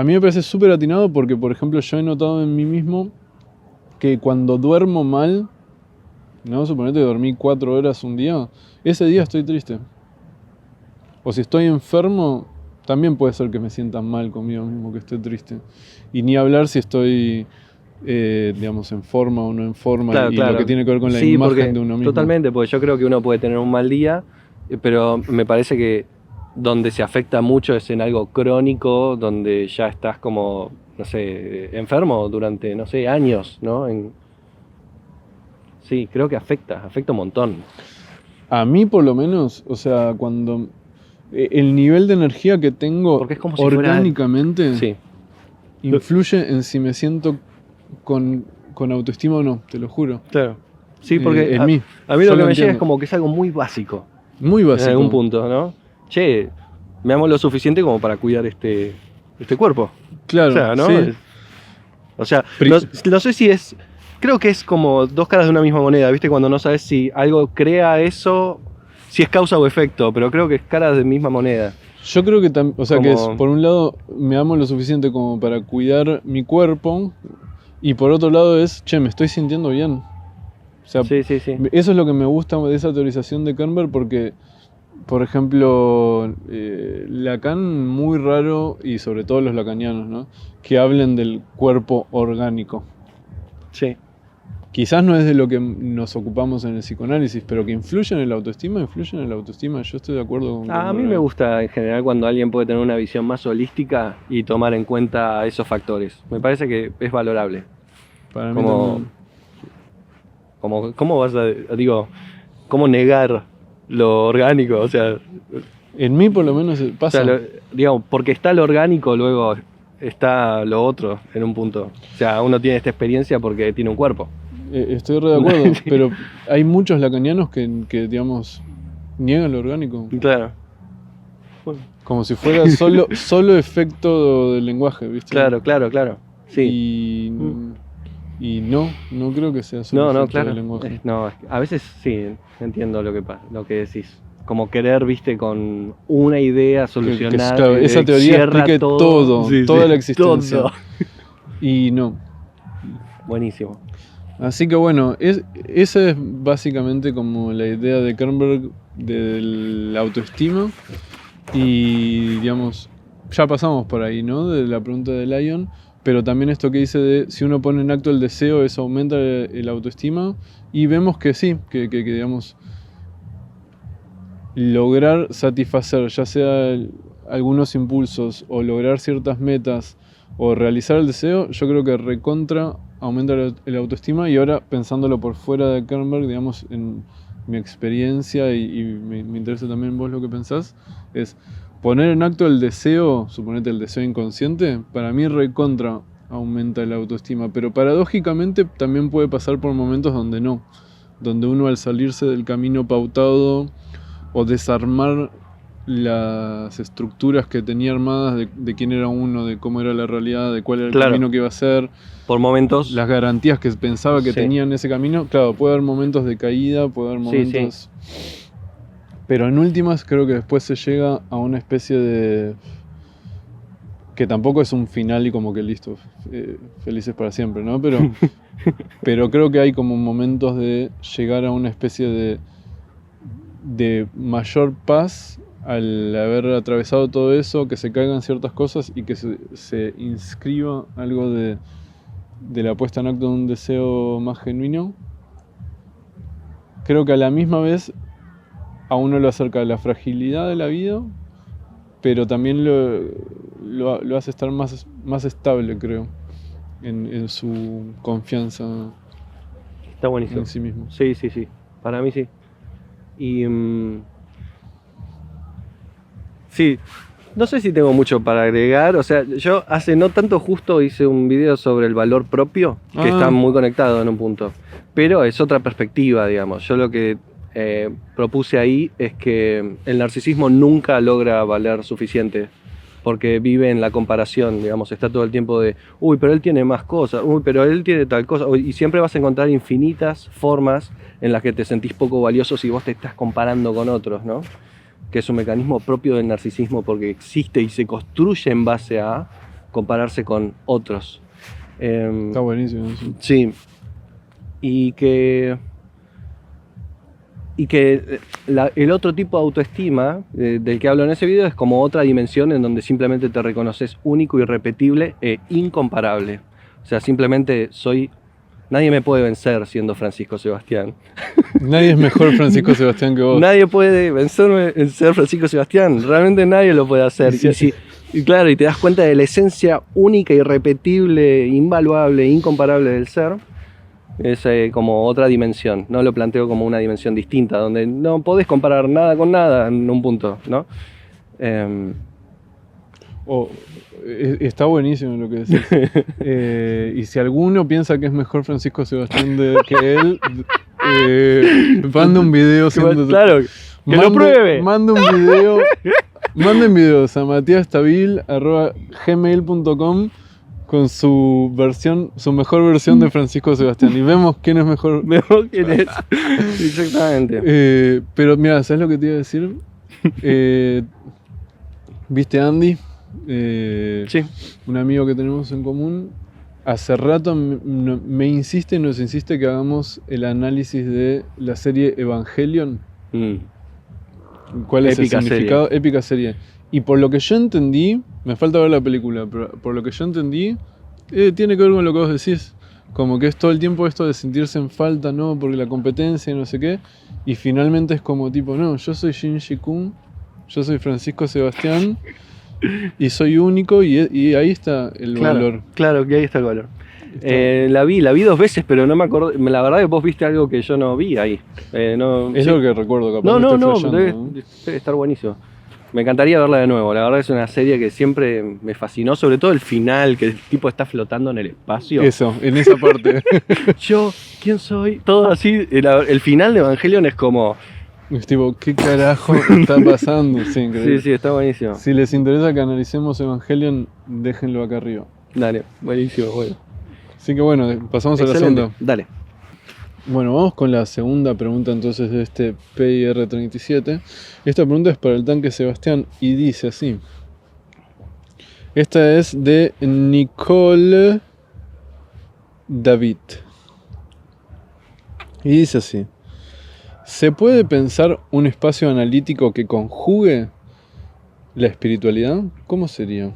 Speaker 1: me parece súper atinado porque, por ejemplo, yo he notado en mí mismo que cuando duermo mal, ¿no? Suponete que dormí 4 horas un día, ese día estoy triste. O si estoy enfermo, también puede ser que me sienta mal conmigo mismo, que esté triste. Y ni hablar si estoy, digamos, en forma o no en forma,
Speaker 2: Claro,
Speaker 1: y
Speaker 2: claro.
Speaker 1: lo que tiene que ver con la
Speaker 2: Sí,
Speaker 1: imagen de uno mismo.
Speaker 2: Totalmente, porque yo creo que uno puede tener un mal día, pero me parece que donde se afecta mucho es en algo crónico, donde ya estás como, no sé, enfermo durante, no sé, años, ¿no? Sí, creo que afecta un montón.
Speaker 1: A mí por lo menos, o sea, cuando el nivel de energía que tengo
Speaker 2: Porque es como si
Speaker 1: orgánicamente
Speaker 2: Sí.
Speaker 1: influye en si me siento con autoestima o no, te lo juro.
Speaker 2: Claro. Sí, porque
Speaker 1: en mí.
Speaker 2: a mí
Speaker 1: Yo
Speaker 2: lo que me llega
Speaker 1: entiendo.
Speaker 2: es como que es algo muy básico.
Speaker 1: Muy básico.
Speaker 2: En algún punto, ¿no? Che, me amo lo suficiente como para cuidar este cuerpo.
Speaker 1: Claro,
Speaker 2: O sea, ¿no?
Speaker 1: sí.
Speaker 2: O sea, no sé si es... Creo que es como dos caras de una misma moneda, ¿viste? Cuando no sabes si algo crea eso, si es causa o efecto, pero creo que es caras de misma moneda.
Speaker 1: Yo creo que también, o sea, que es,
Speaker 2: Como-
Speaker 1: por un lado, me amo lo suficiente como para cuidar mi cuerpo, y por otro lado es, che, me estoy sintiendo bien. O sea,
Speaker 2: Sí.
Speaker 1: eso es lo que me gusta de esa teorización de Kernberg, porque, por ejemplo, Lacan, muy raro, y sobre todo los lacanianos, ¿no? Que hablen del cuerpo orgánico.
Speaker 2: Sí.
Speaker 1: Quizás no es de lo que nos ocupamos en el psicoanálisis, pero que influye en la autoestima, yo estoy de acuerdo con
Speaker 2: A mí
Speaker 1: Kernberg.
Speaker 2: me gusta en general cuando alguien puede tener una visión más holística y tomar en cuenta esos factores. Me parece que es valorable.
Speaker 1: Para mí
Speaker 2: Como,
Speaker 1: también.
Speaker 2: ¿Cómo vas a, digo, cómo negar lo orgánico? O sea,
Speaker 1: En mí por lo menos pasa.
Speaker 2: digamos, porque está lo orgánico, luego está lo otro en un punto. O sea, uno tiene esta experiencia porque tiene un cuerpo.
Speaker 1: Estoy re de acuerdo,
Speaker 2: Sí.
Speaker 1: pero hay muchos lacanianos que, digamos, niegan lo orgánico.
Speaker 2: Claro.
Speaker 1: Como si fuera solo efecto del lenguaje, ¿viste?
Speaker 2: Claro. Sí.
Speaker 1: Y no creo que sea solo
Speaker 2: No,
Speaker 1: efecto
Speaker 2: claro.
Speaker 1: del lenguaje.
Speaker 2: No, a veces sí, entiendo lo que decís. Como querer, viste, con una idea solucionar.
Speaker 1: Claro, esa teoría explique todo,
Speaker 2: Sí,
Speaker 1: toda la existencia.
Speaker 2: todo.
Speaker 1: Y no.
Speaker 2: Buenísimo.
Speaker 1: Así que bueno, esa es básicamente como la idea de Kernberg de la autoestima. Y digamos, ya pasamos por ahí, ¿no? De la pregunta de Lyon. Pero también esto que dice de si uno pone en acto el deseo, eso aumenta el autoestima. Y vemos que sí, que digamos, lograr satisfacer ya sea algunos impulsos o lograr ciertas metas o realizar el deseo, yo creo que recontra aumenta el autoestima. Y ahora pensándolo por fuera de Kernberg, digamos, en mi experiencia y me interesa también vos lo que pensás, es poner en acto el deseo, suponete el deseo inconsciente, para mí recontra aumenta la autoestima, pero paradójicamente también puede pasar por momentos donde no, donde uno al salirse del camino pautado o desarmar las estructuras que tenía armadas de quién era uno, de cómo era la realidad, de cuál era el camino que iba a ser,
Speaker 2: por momentos,
Speaker 1: las garantías que pensaba que tenía en ese camino. Claro, puede haber momentos de caída, puede haber momentos... Pero en últimas creo que después se llega a una especie de... que tampoco es un final y como que listo, felices para siempre, ¿no? Pero creo que hay como momentos de llegar a una especie de mayor paz al haber atravesado todo eso, que se caigan ciertas cosas y que se inscriba algo de la puesta en acto de un deseo más genuino. Creo que a la misma vez a uno lo acerca a la fragilidad de la vida, pero también lo hace estar más estable, creo, en su confianza.
Speaker 2: Está buenísimo.
Speaker 1: En sí mismo.
Speaker 2: Sí, para mí sí. Y sí, No sé si tengo mucho para agregar, o sea, yo hace no tanto justo hice un video sobre el valor propio, que está muy conectado en un punto, pero es otra perspectiva, digamos. Yo lo que propuse ahí es que el narcisismo nunca logra valer suficiente, porque vive en la comparación, digamos, está todo el tiempo de, uy, pero él tiene más cosas, uy, pero él tiene tal cosa, y siempre vas a encontrar infinitas formas en las que te sentís poco valioso si vos te estás comparando con otros, ¿no? Que es un mecanismo propio del narcisismo porque existe y se construye en base a compararse con otros.
Speaker 1: Está buenísimo eso.
Speaker 2: Sí. Y que el otro tipo de autoestima del que hablo en ese video es como otra dimensión en donde simplemente te reconoces único, irrepetible e incomparable. O sea, simplemente nadie me puede vencer siendo Francisco Sebastián.
Speaker 1: Nadie es mejor Francisco Sebastián que vos.
Speaker 2: Nadie puede vencerme en ser Francisco Sebastián. Realmente nadie lo puede hacer. Y claro, y te das cuenta de la esencia única, irrepetible, invaluable, incomparable del ser. Es como otra dimensión. No lo planteo como una dimensión distinta, donde no podés comparar nada con nada en un punto, ¿no?
Speaker 1: Está buenísimo lo que decís. Y si alguno piensa que es mejor Francisco Sebastián que él, manda un video.
Speaker 2: Claro, que lo pruebe.
Speaker 1: Manden videos a matiastavil@gmail.com con su mejor versión de Francisco Sebastián. Y vemos quién es mejor.
Speaker 2: Vemos quién es. Exactamente.
Speaker 1: Pero mira, ¿sabes lo que te iba a decir? ¿Viste a Andy?
Speaker 2: Sí.
Speaker 1: Un amigo que tenemos en común, hace rato me insiste y nos insiste que hagamos el análisis de la serie Evangelion. ¿Cuál es el significado? Épica serie. Y por lo que yo entendí, me falta ver la película, pero por lo que yo entendí, tiene que ver con lo que vos decís. Como que es todo el tiempo esto de sentirse en falta, ¿no? Porque la competencia y no sé qué. Y finalmente es como tipo, no, yo soy Shinji-kun, yo soy Francisco Sebastián. Y soy único y ahí está el valor. Claro, que
Speaker 2: ahí está el valor. La vi 2 veces, pero no me acuerdo. La verdad que vos viste algo que yo no vi ahí.
Speaker 1: Es lo que recuerdo, capaz.
Speaker 2: No, debe estar buenísimo. Me encantaría verla de nuevo. La verdad es una serie que siempre me fascinó, sobre todo el final, que el tipo está flotando en el espacio.
Speaker 1: Eso, en esa parte.
Speaker 2: Yo, ¿quién soy? Todo así. El final de Evangelion es como...
Speaker 1: Es tipo, ¿qué carajo está pasando? Sí, increíble.
Speaker 2: Sí, está buenísimo.
Speaker 1: Si les interesa que analicemos Evangelion, déjenlo acá arriba.
Speaker 2: Dale, buenísimo, bueno.
Speaker 1: Así que bueno, pasamos a la segunda.
Speaker 2: Dale.
Speaker 1: Bueno, vamos con la segunda pregunta entonces de este PIR37. Esta pregunta es para el tanque Sebastián y dice así. Esta es de Nicole David. Y dice así. ¿Se puede pensar un espacio analítico que conjugue la espiritualidad? ¿Cómo sería?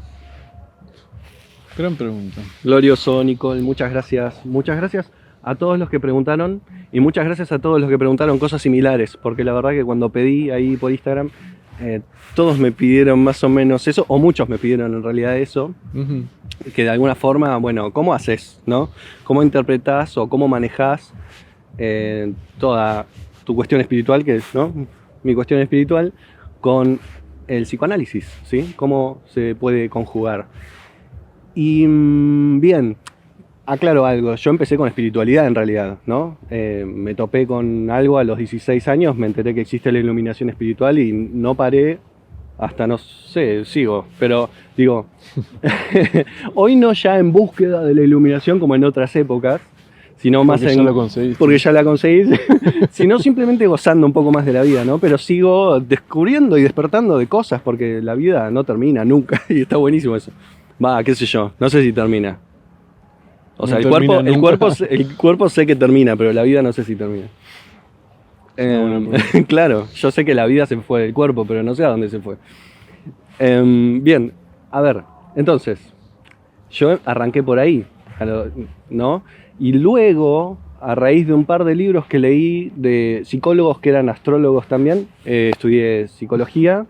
Speaker 1: Gran pregunta.
Speaker 2: Glorioso, Nicole, muchas gracias. Muchas gracias a todos los que preguntaron y muchas gracias a todos los que preguntaron cosas similares, porque la verdad que cuando pedí ahí por Instagram, todos me pidieron más o menos eso, o muchos me pidieron en realidad eso, que de alguna forma, bueno, ¿cómo haces, no? ¿Cómo interpretás o cómo manejás toda tu cuestión espiritual, que es, ¿no? Mi cuestión espiritual, con el psicoanálisis, ¿sí? ¿Cómo se puede conjugar? Y bien, aclaro algo, yo empecé con espiritualidad en realidad, ¿no? Me topé con algo a los 16 años, me enteré que existe la iluminación espiritual y no paré hasta, no sé, sigo, pero digo, hoy no ya en búsqueda de la iluminación como en otras épocas, sino más
Speaker 1: porque ya la conseguiste.
Speaker 2: Porque ya la conseguís, sino simplemente gozando un poco más de la vida, ¿no? Pero sigo descubriendo y despertando de cosas, porque la vida no termina nunca, y está buenísimo eso. Va, qué sé yo, no sé si termina. O sea, el cuerpo sé que termina, pero la vida no sé si termina. Claro, yo sé que la vida se fue del cuerpo, pero no sé a dónde se fue. Bien, a ver, entonces, yo arranqué por ahí, ¿no? Y luego, a raíz de un par de libros que leí de psicólogos que eran astrólogos también, estudié psicología.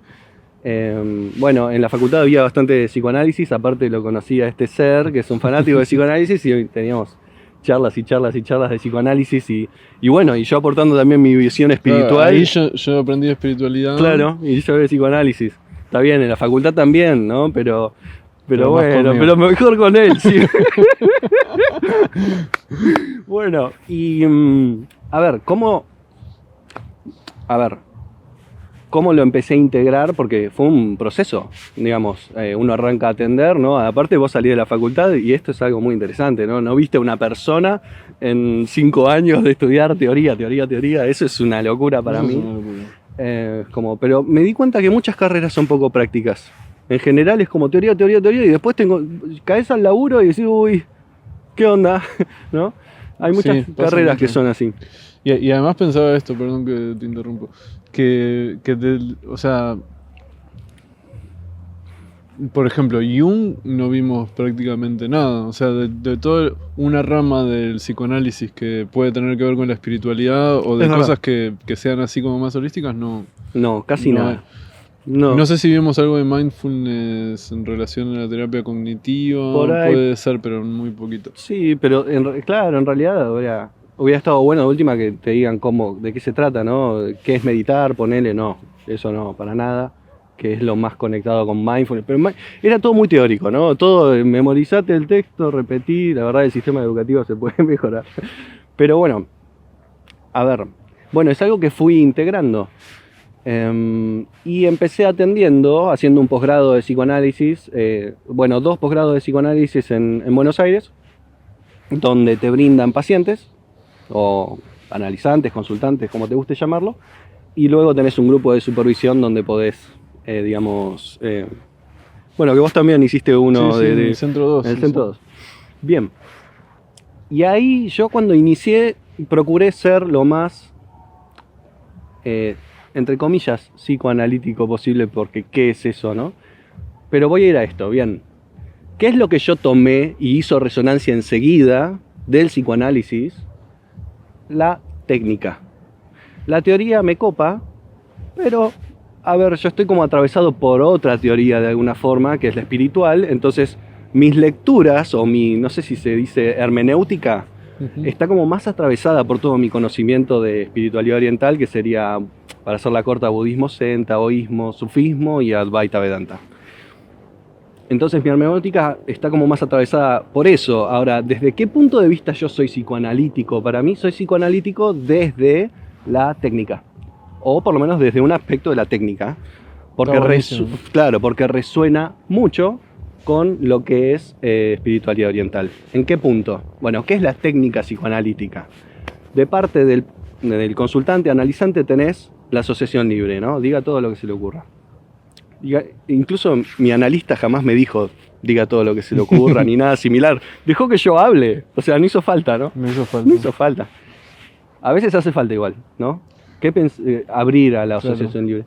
Speaker 2: Bueno, en la facultad había bastante psicoanálisis, aparte lo conocía este ser, que es un fanático de psicoanálisis, y teníamos charlas y charlas y charlas de psicoanálisis, y bueno, y yo aportando también mi visión espiritual.
Speaker 1: Ahí yo aprendí espiritualidad.
Speaker 2: Claro, y yo de psicoanálisis. Está bien, en la facultad también, ¿no? Pero
Speaker 1: Pero
Speaker 2: bueno, pero mejor con él, sí. Bueno, y a ver, ¿cómo lo empecé a integrar? Porque fue un proceso, digamos, uno arranca a atender, ¿no? Aparte vos salís de la facultad y esto es algo muy interesante, ¿no? No viste una persona en 5 años de estudiar teoría, eso es una locura para mí. Pero me di cuenta que muchas carreras son poco prácticas. En general es como teoría, y después caes al laburo y decís, uy, ¿qué onda? ¿No? Hay muchas carreras que son así.
Speaker 1: Y además pensaba esto, perdón que te interrumpo, o sea, por ejemplo, Jung no vimos prácticamente nada, o sea, de toda una rama del psicoanálisis que puede tener que ver con la espiritualidad o de cosas que sean así como más holísticas, no.
Speaker 2: No, casi
Speaker 1: no
Speaker 2: nada.
Speaker 1: No sé si vimos algo de mindfulness en relación a la terapia cognitiva,
Speaker 2: Por ahí.
Speaker 1: puede ser, pero muy poquito.
Speaker 2: Sí, pero claro, en realidad hubiera estado bueno de última que te digan de qué se trata, ¿no? ¿Qué es meditar? Ponele, no, eso no, para nada, que es lo más conectado con mindfulness. Pero era todo muy teórico, ¿no? Todo, memorizate el texto, repetí, la verdad el sistema educativo se puede mejorar. Pero bueno, a ver, es algo que fui integrando. Y empecé haciendo un posgrado de psicoanálisis, 2 posgrados de psicoanálisis en Buenos Aires, donde te brindan pacientes, o analizantes, consultantes, como te guste llamarlo, y luego tenés un grupo de supervisión donde podés, que vos también hiciste uno
Speaker 1: en el Centro 2.
Speaker 2: En el Centro 2. Bien. Y ahí yo cuando inicié procuré ser lo más entre comillas, psicoanalítico posible, porque ¿qué es eso, no? Pero voy a ir a esto, bien. ¿Qué es lo que yo tomé y hizo resonancia enseguida del psicoanálisis? La técnica. La teoría me copa, pero, yo estoy como atravesado por otra teoría de alguna forma, que es la espiritual, entonces mis lecturas, o no sé si se dice hermenéutica, está como más atravesada por todo mi conocimiento de espiritualidad oriental, que sería, para hacerla corta, budismo zen, taoísmo, sufismo y Advaita Vedanta. Entonces mi hermenéutica está como más atravesada por eso. Ahora, ¿desde qué punto de vista yo soy psicoanalítico? Para mí soy psicoanalítico desde la técnica, o por lo menos desde un aspecto de la técnica, porque resuena mucho con lo que es espiritualidad oriental. ¿En qué punto? Bueno, ¿qué es la técnica psicoanalítica? De parte del consultante analizante tenés la asociación libre, ¿no? Diga todo lo que se le ocurra. Incluso mi analista jamás me dijo diga todo lo que se le ocurra ni nada similar. Dejó que yo hable, o sea, no hizo falta, ¿no?
Speaker 1: No hizo falta.
Speaker 2: A veces hace falta igual, ¿no? Abrir a la asociación libre.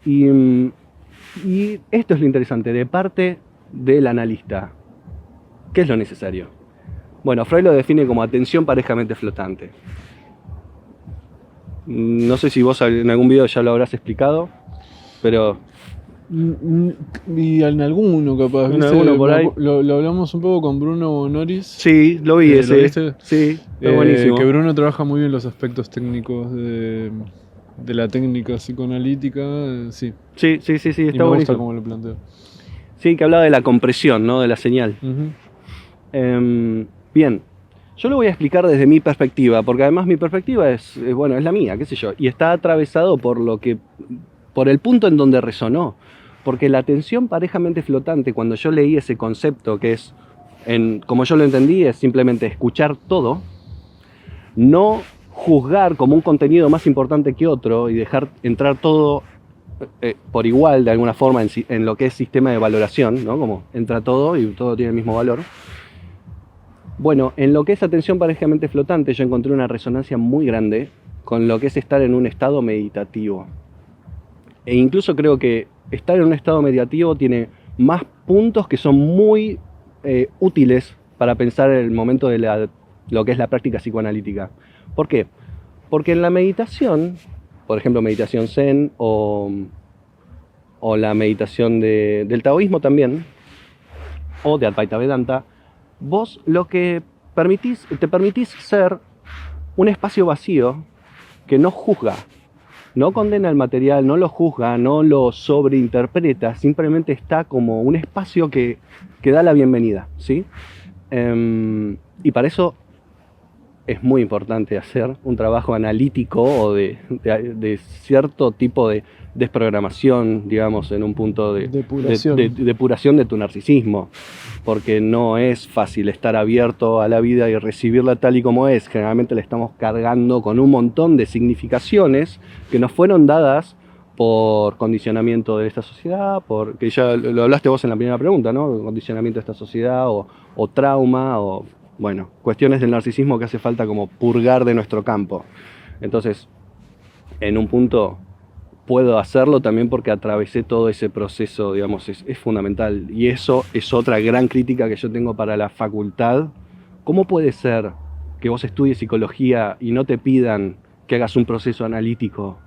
Speaker 2: Y esto es lo interesante, de parte del analista. ¿Qué es lo necesario? Bueno, Freud lo define como atención parejamente flotante. No sé si vos en algún video ya lo habrás explicado, pero...
Speaker 1: Y en alguno capaz, ¿viste?
Speaker 2: Alguno por ahí.
Speaker 1: Lo hablamos un poco con Bruno Bonoris.
Speaker 2: Sí, lo vi ese.
Speaker 1: ¿Lo viste?
Speaker 2: Sí, está buenísimo.
Speaker 1: Que Bruno trabaja muy bien los aspectos técnicos de la técnica psicoanalítica. Sí,
Speaker 2: está
Speaker 1: buenísimo. Me gusta cómo lo planteo.
Speaker 2: Sí, que hablaba de la compresión, ¿no? De la señal. Bien, yo lo voy a explicar desde mi perspectiva, porque además mi perspectiva es la mía, qué sé yo, y está atravesado por el punto en donde resonó. Porque la atención parejamente flotante, cuando yo leí ese concepto, que es, como yo lo entendí, es simplemente escuchar todo, no juzgar como un contenido más importante que otro y dejar entrar todo por igual, de alguna forma, en lo que es sistema de valoración, ¿no? Como entra todo y todo tiene el mismo valor. Bueno, en lo que es atención parejamente flotante, yo encontré una resonancia muy grande con lo que es estar en un estado meditativo. E incluso creo que estar en un estado meditativo tiene más puntos que son muy útiles para pensar en el momento de lo que es la práctica psicoanalítica. ¿Por qué? Porque en la meditación, por ejemplo, meditación zen o la meditación del taoísmo también, o de Advaita Vedanta, vos lo que te permitís ser un espacio vacío que no juzga. no condena el material, no lo juzga, no lo sobreinterpreta, simplemente está como un espacio que da la bienvenida, ¿sí? Y para eso es muy importante hacer un trabajo analítico o de cierto tipo de desprogramación, digamos, en un punto de depuración de tu narcisismo, porque no es fácil estar abierto a la vida y recibirla tal y como es. Generalmente le estamos cargando con un montón de significaciones que nos fueron dadas por condicionamiento de esta sociedad, que ya lo hablaste vos en la primera pregunta, ¿no? Condicionamiento de esta sociedad o trauma o, bueno, cuestiones del narcisismo que hace falta como purgar de nuestro campo. Entonces, en un punto puedo hacerlo también porque atravesé todo ese proceso, digamos, es fundamental. Y eso es otra gran crítica que yo tengo para la facultad. ¿Cómo puede ser que vos estudies psicología y no te pidan que hagas un proceso analítico?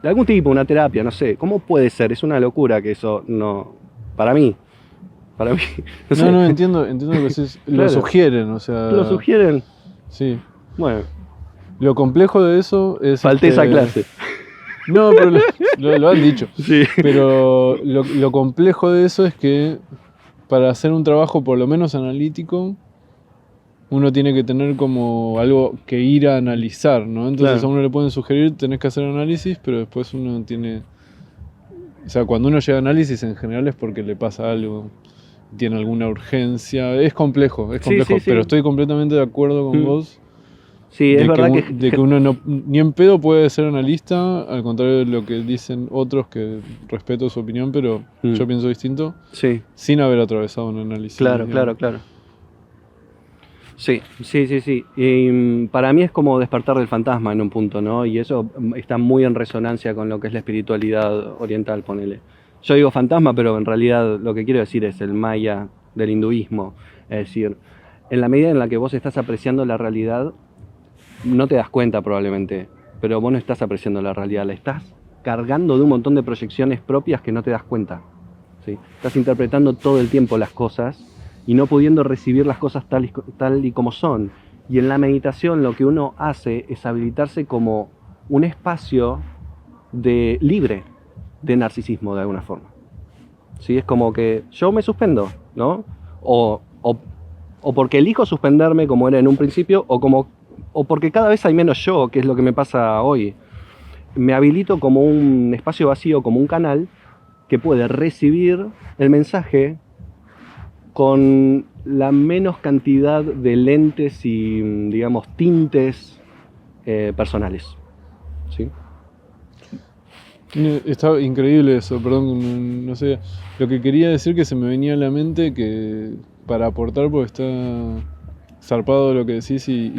Speaker 2: De algún tipo, una terapia, no sé. ¿Cómo puede ser? Es una locura que eso no... Para mí. No sé.
Speaker 1: No, entiendo lo que decís. Lo
Speaker 2: Claro.
Speaker 1: sugieren, o sea...
Speaker 2: ¿Lo sugieren?
Speaker 1: Sí.
Speaker 2: Bueno,
Speaker 1: Lo complejo de eso es...
Speaker 2: falté esa clase.
Speaker 1: No, pero lo han dicho.
Speaker 2: Sí.
Speaker 1: Pero lo complejo de eso es que para hacer un trabajo por lo menos analítico, uno tiene que tener como algo que ir a analizar, ¿no? Entonces
Speaker 2: Claro.
Speaker 1: a uno le pueden sugerir, tenés que hacer análisis, pero después uno tiene... O sea, cuando uno llega a análisis en general es porque le pasa algo, tiene alguna urgencia. Es complejo,
Speaker 2: Sí, sí.
Speaker 1: pero estoy completamente de acuerdo con vos.
Speaker 2: Sí, es
Speaker 1: de
Speaker 2: verdad
Speaker 1: de que uno no, ni en pedo puede ser analista, al contrario de lo que dicen otros, que respeto su opinión, pero yo pienso distinto,
Speaker 2: Sí.
Speaker 1: sin haber atravesado un análisis.
Speaker 2: Claro. Sí. Y para mí es como despertar del fantasma en un punto, ¿no? Y eso está muy en resonancia con lo que es la espiritualidad oriental, ponele. Yo digo fantasma, pero en realidad lo que quiero decir es el maya del hinduismo. Es decir, en la medida en la que vos estás apreciando la realidad, no te das cuenta probablemente, pero vos no estás apreciando la realidad, la estás cargando de un montón de proyecciones propias que no te das cuenta, ¿sí? Estás interpretando todo el tiempo las cosas y no pudiendo recibir las cosas tal y como son. Y en la meditación lo que uno hace es habilitarse como un espacio libre de narcisismo de alguna forma. ¿Sí? Es como que yo me suspendo, ¿no? O porque elijo suspenderme como era en un principio, o porque cada vez hay menos yo, que es lo que me pasa hoy. Me habilito como un espacio vacío, como un canal que puede recibir el mensaje con la menos cantidad de lentes y, digamos, tintes personales. ¿Sí?
Speaker 1: Está increíble eso, perdón, no sé. Lo que quería decir que se me venía a la mente, que para aportar, porque está zarpado lo que decís y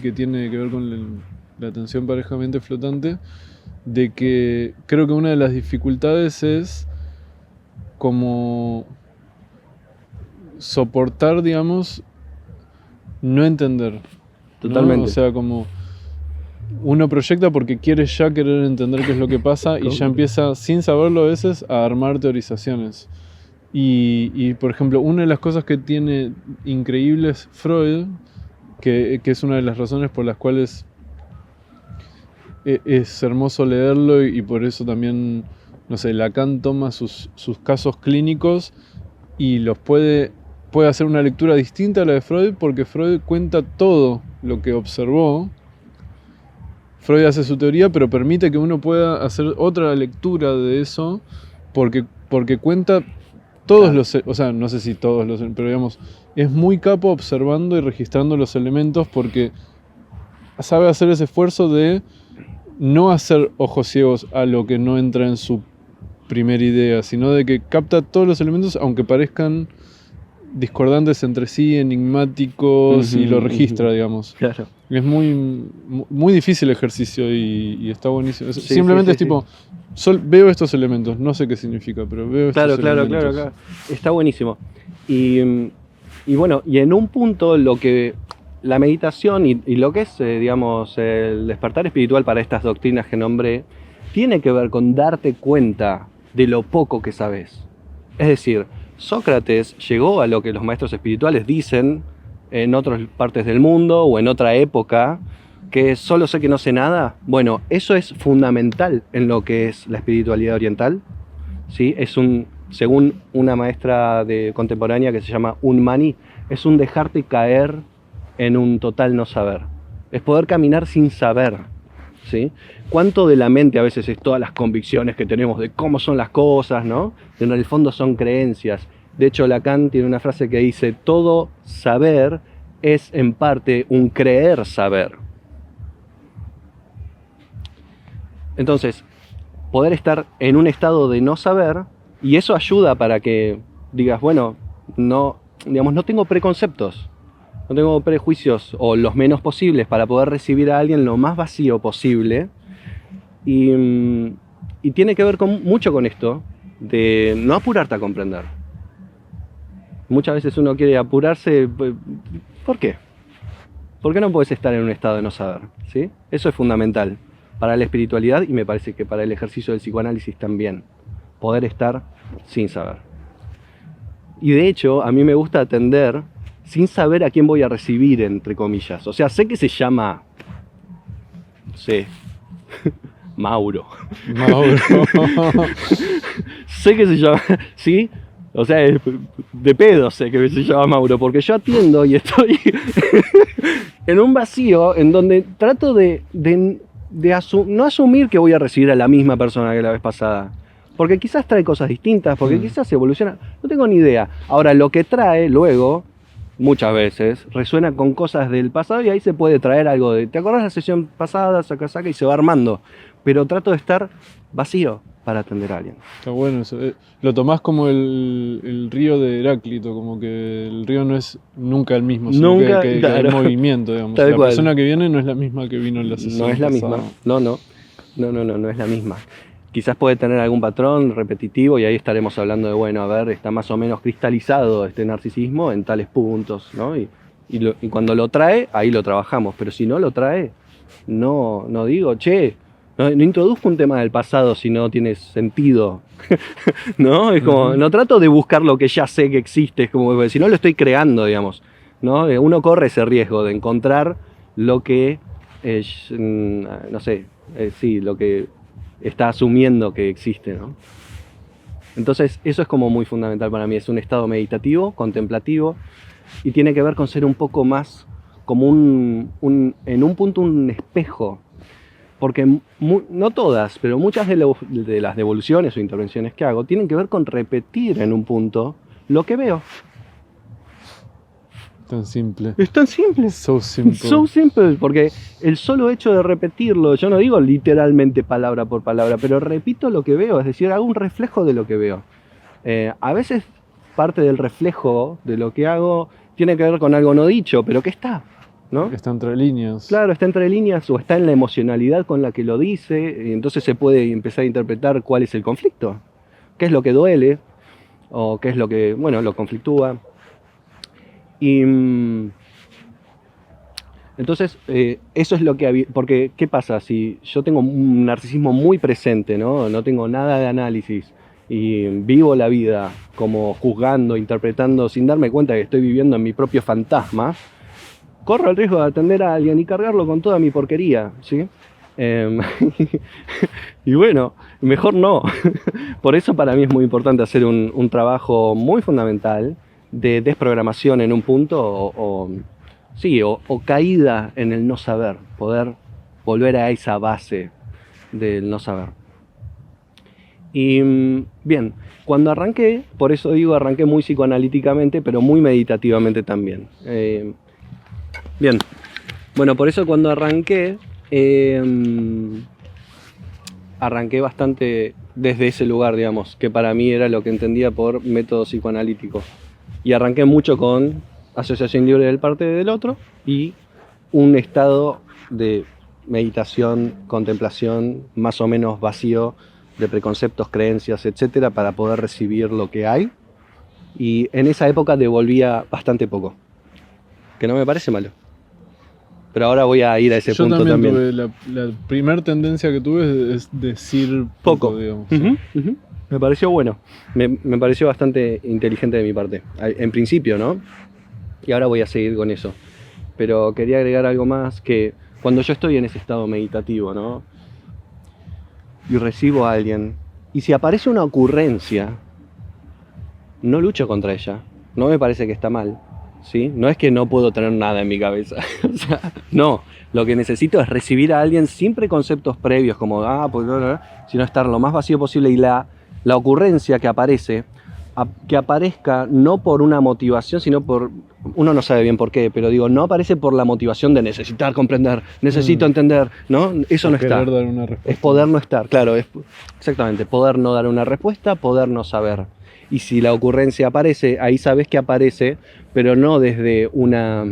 Speaker 1: que tiene que ver con la atención parejamente flotante, de que creo que una de las dificultades es como soportar, digamos, no entender, ¿no?
Speaker 2: Totalmente.
Speaker 1: O sea, como uno proyecta porque quiere ya querer entender qué es lo que pasa y ya empieza, sin saberlo a veces, a armar teorizaciones. Y por ejemplo, una de las cosas que tiene increíbles Freud, que es una de las razones por las cuales es hermoso leerlo y por eso también, no sé, Lacan toma sus casos clínicos y los puede hacer una lectura distinta a la de Freud, porque Freud cuenta todo lo que observó. Freud hace su teoría, pero permite que uno pueda hacer otra lectura de eso, porque cuenta todos los... O sea, no sé si todos los... Pero digamos, es muy capo observando y registrando los elementos, porque sabe hacer ese esfuerzo de no hacer ojos ciegos a lo que no entra en su primera idea, sino de que capta todos los elementos, aunque parezcan discordantes entre sí, enigmáticos, y lo registra, digamos.
Speaker 2: Claro.
Speaker 1: Es muy difícil el ejercicio y está buenísimo. Simplemente es tipo, veo estos elementos, no sé qué significa, pero veo estos elementos.
Speaker 2: Claro. Está buenísimo. Y bueno, y en un punto lo que la meditación y lo que es, digamos, el despertar espiritual para estas doctrinas que nombré, tiene que ver con darte cuenta de lo poco que sabes. Es decir, Sócrates llegó a lo que los maestros espirituales dicen en otras partes del mundo o en otra época, que solo sé que no sé nada. Bueno, eso es fundamental en lo que es la espiritualidad oriental, ¿sí? Según una maestra contemporánea que se llama Unmani, es un dejarte caer en un total no saber. Es poder caminar sin saber, ¿sí? Cuánto de la mente a veces es todas las convicciones que tenemos de cómo son las cosas, ¿no? En el fondo son creencias. De hecho, Lacan tiene una frase que dice: todo saber es en parte un creer saber. Entonces, poder estar en un estado de no saber, y eso ayuda para que digas, bueno, no tengo preconceptos, no tengo prejuicios, o los menos posibles, para poder recibir a alguien lo más vacío posible. Y tiene que ver mucho con esto, de no apurarte a comprender. Muchas veces uno quiere apurarse. ¿Por qué? ¿Por qué no puedes estar en un estado de no saber? ¿Sí? Eso es fundamental para la espiritualidad, y me parece que para el ejercicio del psicoanálisis también. Poder estar sin saber. Y de hecho, a mí me gusta atender sin saber a quién voy a recibir, entre comillas. O sea, sé que se llama, no sé, Mauro. Sé que se llama, ¿sí? O sea, de pedo sé que se llama Mauro, porque yo atiendo y estoy en un vacío en donde trato no asumir que voy a recibir a la misma persona que la vez pasada. Porque quizás trae cosas distintas, porque quizás evoluciona, no tengo ni idea. Ahora, lo que trae luego, muchas veces, resuena con cosas del pasado, y ahí se puede traer algo de, ¿te acordás de la sesión pasada? Saca, y se va armando. Pero trato de estar vacío para atender a alguien.
Speaker 1: Está bueno eso. Lo tomás como el río de Heráclito, como que el río no es nunca el mismo, sino
Speaker 2: nunca,
Speaker 1: que
Speaker 2: claro.
Speaker 1: hay movimiento, digamos. La persona que viene no es la misma que vino en la sesión
Speaker 2: No es la
Speaker 1: pasada.
Speaker 2: misma. No es la misma. Quizás puede tener algún patrón repetitivo, y ahí estaremos hablando de, bueno, a ver, está más o menos cristalizado este narcisismo en tales puntos, ¿no? Y cuando lo trae, ahí lo trabajamos. Pero si no lo trae, no digo, no introduzco un tema del pasado si no tiene sentido. ¿No? Es como, no trato de buscar lo que ya sé que existe, es como, si no lo estoy creando, digamos, ¿no? Uno corre ese riesgo de encontrar lo que, no sé, sí, lo que está asumiendo que existe, ¿no? Entonces, eso es como muy fundamental para mí. Es un estado meditativo, contemplativo, y tiene que ver con ser un poco más como en un punto un espejo. Porque no todas, pero muchas de las devoluciones o intervenciones que hago tienen que ver con repetir en un punto lo que veo.
Speaker 1: Tan simple.
Speaker 2: Es tan simple.
Speaker 1: So simple.
Speaker 2: So simple, porque el solo hecho de repetirlo, yo no digo literalmente palabra por palabra, pero repito lo que veo, es decir, hago un reflejo de lo que veo. A veces parte del reflejo de lo que hago tiene que ver con algo no dicho, pero que está, ¿no?
Speaker 1: Está entre líneas.
Speaker 2: Claro, está entre líneas, o está en la emocionalidad con la que lo dice, y entonces se puede empezar a interpretar cuál es el conflicto, qué es lo que duele, o qué es lo que, bueno, lo conflictúa. Y entonces, eso es lo que porque ¿qué pasa? Si yo tengo un narcisismo muy presente, no tengo nada de análisis, y vivo la vida como juzgando, interpretando, sin darme cuenta que estoy viviendo en mi propio fantasma, corro el riesgo de atender a alguien y cargarlo con toda mi porquería, ¿sí? Y bueno, mejor no. Por eso para mí es muy importante hacer un trabajo muy fundamental de desprogramación en un punto, o caída en el no saber, poder volver a esa base del no saber. Y bien, cuando arranqué, por eso digo, arranqué muy psicoanalíticamente, pero muy meditativamente también. Bien, bueno, por eso cuando arranqué bastante desde ese lugar, digamos, que para mí era lo que entendía por método psicoanalítico. Y arranqué mucho con asociación libre del parte del otro y un estado de meditación, contemplación más o menos vacío de preconceptos, creencias, etcétera, para poder recibir lo que hay. Y en esa época devolvía bastante poco, que no me parece malo. Pero ahora voy a ir a ese punto también.
Speaker 1: Tuve la primera tendencia que tuve es decir poco, digamos.
Speaker 2: Me pareció bueno. Me pareció bastante inteligente de mi parte. En principio, ¿no? Y ahora voy a seguir con eso. Pero quería agregar algo más, que cuando yo estoy en ese estado meditativo, ¿no? Y recibo a alguien, y si aparece una ocurrencia, no lucho contra ella, no me parece que está mal, ¿sí? No es que no puedo tener nada en mi cabeza, o sea, no, lo que necesito es recibir a alguien sin preconceptos previos, como, pues no, sino estar lo más vacío posible, y la ocurrencia que aparece, que aparezca no por una motivación, sino por, uno no sabe bien por qué, pero digo, no aparece por la motivación de necesitar comprender, necesito entender, ¿no? Eso no está.
Speaker 1: Dar una respuesta.
Speaker 2: Es poder no estar, claro, es exactamente, poder no dar una respuesta, poder no saber. Y si la ocurrencia aparece, ahí sabes que aparece, pero no desde una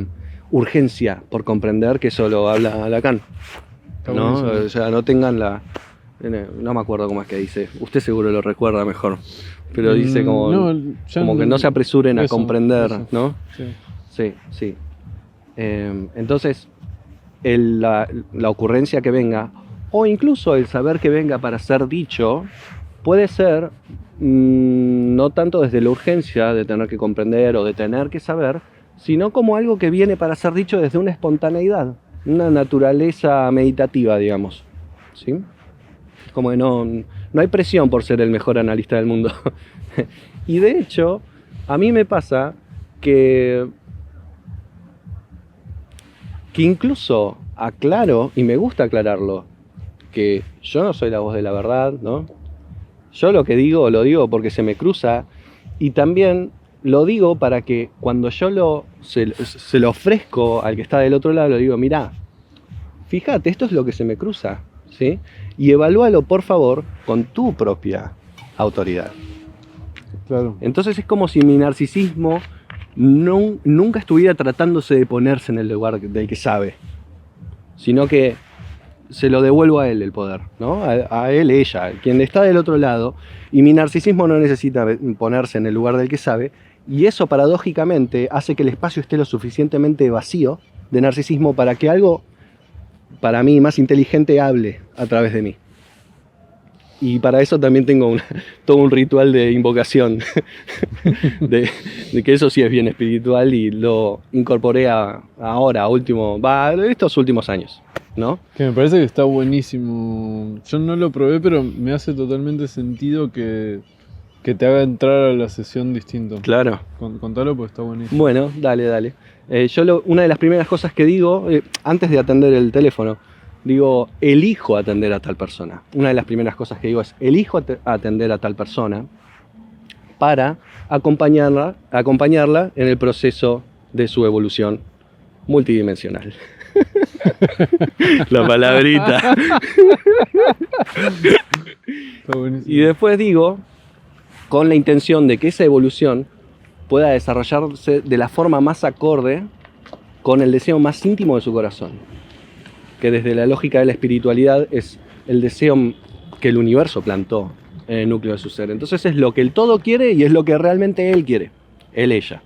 Speaker 2: urgencia por comprender, que eso lo habla Lacan, ¿no? O sea, no tengan no me acuerdo cómo es que dice, usted seguro lo recuerda mejor, pero dice como, como que no se apresuren a comprender, eso. ¿No? Sí. Entonces, la ocurrencia que venga, o incluso el saber que venga para ser dicho, puede ser no tanto desde la urgencia de tener que comprender o de tener que saber, sino como algo que viene para ser dicho desde una espontaneidad, una naturaleza meditativa, digamos, ¿sí? Como que no hay presión por ser el mejor analista del mundo. Y de hecho, a mí me pasa que incluso aclaro, y me gusta aclararlo, que yo no soy la voz de la verdad, ¿no? Yo lo que digo, lo digo porque se me cruza, y también lo digo para que cuando yo se lo ofrezco al que está del otro lado, le digo, mirá, fíjate, esto es lo que se me cruza, ¿sí? Y evalúalo, por favor, con tu propia autoridad.
Speaker 1: Claro.
Speaker 2: Entonces es como si mi narcisismo nunca estuviera tratándose de ponerse en el lugar del que sabe, sino que se lo devuelvo a él el poder, ¿no? A él, ella, quien está del otro lado, y mi narcisismo no necesita ponerse en el lugar del que sabe, y eso paradójicamente hace que el espacio esté lo suficientemente vacío de narcisismo para que algo, para mí, más inteligente hable a través de mí. Y para eso también tengo todo un ritual de invocación, de que eso sí es bien espiritual, y lo incorporé estos últimos años, ¿no?
Speaker 1: Que me parece que está buenísimo. Yo no lo probé, pero me hace totalmente sentido que te haga entrar a la sesión distinto.
Speaker 2: Claro.
Speaker 1: Contalo porque está buenísimo.
Speaker 2: Bueno, dale. Una de las primeras cosas que digo, antes de atender el teléfono, digo, elijo atender a tal persona. Una de las primeras cosas que digo es, elijo atender a tal persona para acompañarla en el proceso de su evolución multidimensional. La palabrita.
Speaker 1: Está buenísimo.
Speaker 2: Y después digo, con la intención de que esa evolución pueda desarrollarse de la forma más acorde con el deseo más íntimo de su corazón, que desde la lógica de la espiritualidad es el deseo que el universo plantó en el núcleo de su ser. Entonces es lo que el todo quiere y es lo que realmente él quiere, él, ella.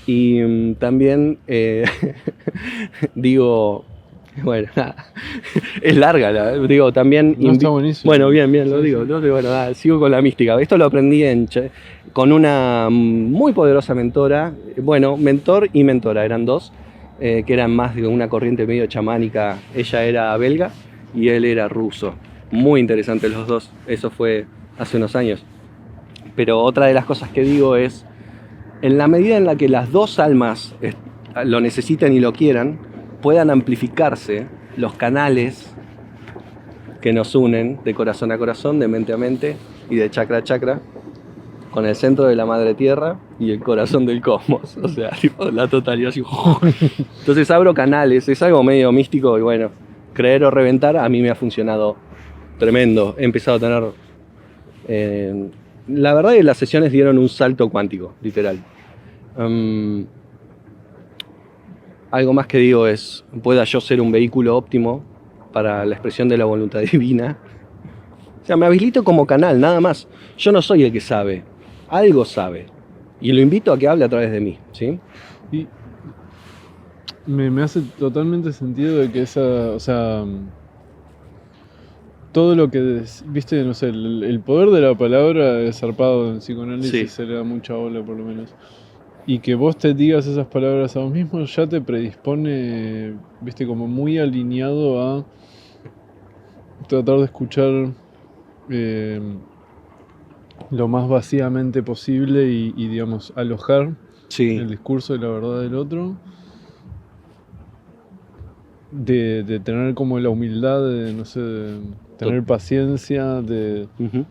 Speaker 2: Y también digo, bueno, es larga, digo, también...
Speaker 1: No, está buenísimo.
Speaker 2: Bueno, bien, lo digo. Bueno, sigo con la mística. Esto lo aprendí con una muy poderosa mentora, mentor y mentora, eran dos, que eran más de una corriente medio chamánica. Ella era belga y él era ruso. Muy interesantes los dos, eso fue hace unos años. Pero otra de las cosas que digo es, en la medida en la que las dos almas lo necesiten y lo quieran, puedan amplificarse los canales que nos unen de corazón a corazón, de mente a mente y de chakra a chakra, con el centro de la madre tierra y el corazón del cosmos, o sea, tipo, la totalidad así. Entonces abro canales, es algo medio místico y bueno, creer o reventar a mí me ha funcionado tremendo. He empezado a tener... la verdad es que las sesiones dieron un salto cuántico, literal. Algo más que digo es, pueda yo ser un vehículo óptimo para la expresión de la voluntad divina. O sea, me habilito como canal, nada más. Yo no soy el que sabe, algo sabe. Y lo invito a que hable a través de mí, ¿sí?
Speaker 1: Y me hace totalmente sentido de que todo lo que, viste, no sé, el poder de la palabra es zarpado en psicoanálisis, sí. Se le da mucha bola por lo menos. y que vos te digas esas palabras a vos mismo ya te predispone, viste, como muy alineado a tratar de escuchar eh, lo más vacíamente posible y, digamos, alojar
Speaker 2: Sí.
Speaker 1: el discurso de la verdad del otro, de tener como la humildad de, no sé, de tener paciencia, de
Speaker 2: Ujú.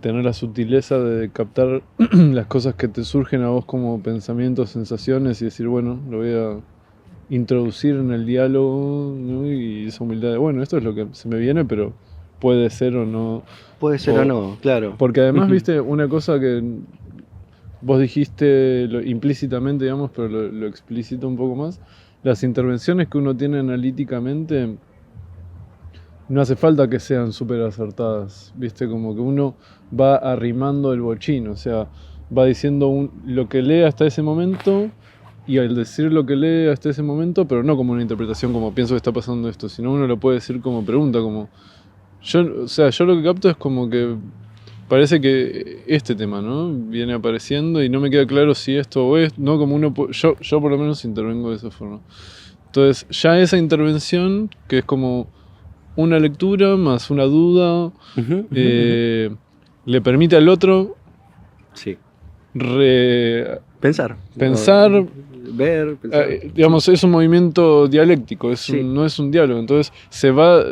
Speaker 1: tener la sutileza de captar las cosas que te surgen a vos como pensamientos, sensaciones y decir, bueno, lo voy a introducir en el diálogo, ¿no? Y esa humildad de, bueno, esto es lo que se me viene, pero puede ser o no.
Speaker 2: Puede ser o no, claro.
Speaker 1: Porque además,
Speaker 2: Ujú.
Speaker 1: viste, una cosa que vos dijiste implícitamente, digamos, pero lo explicito un poco más, las intervenciones que uno tiene analíticamente no hace falta que sean súper acertadas, viste, como que uno va arrimando el bochín, o sea, va diciendo lo que lee hasta ese momento y al decir lo que lee hasta ese momento, pero no como una interpretación como pienso que está pasando esto, sino uno lo puede decir como pregunta, como o sea, yo lo que capto es como que parece que este tema, ¿no? Viene apareciendo y no me queda claro si esto o esto, ¿no? Como yo por lo menos intervengo de esa forma. Entonces, ya esa intervención, que es como una lectura más una duda,
Speaker 2: Ujú, ujú, ujú.
Speaker 1: le permite al otro
Speaker 2: Sí.
Speaker 1: pensar.
Speaker 2: Ver, pensar.
Speaker 1: Digamos, es un movimiento dialéctico,
Speaker 2: Sí.
Speaker 1: no es un diálogo. Entonces, se va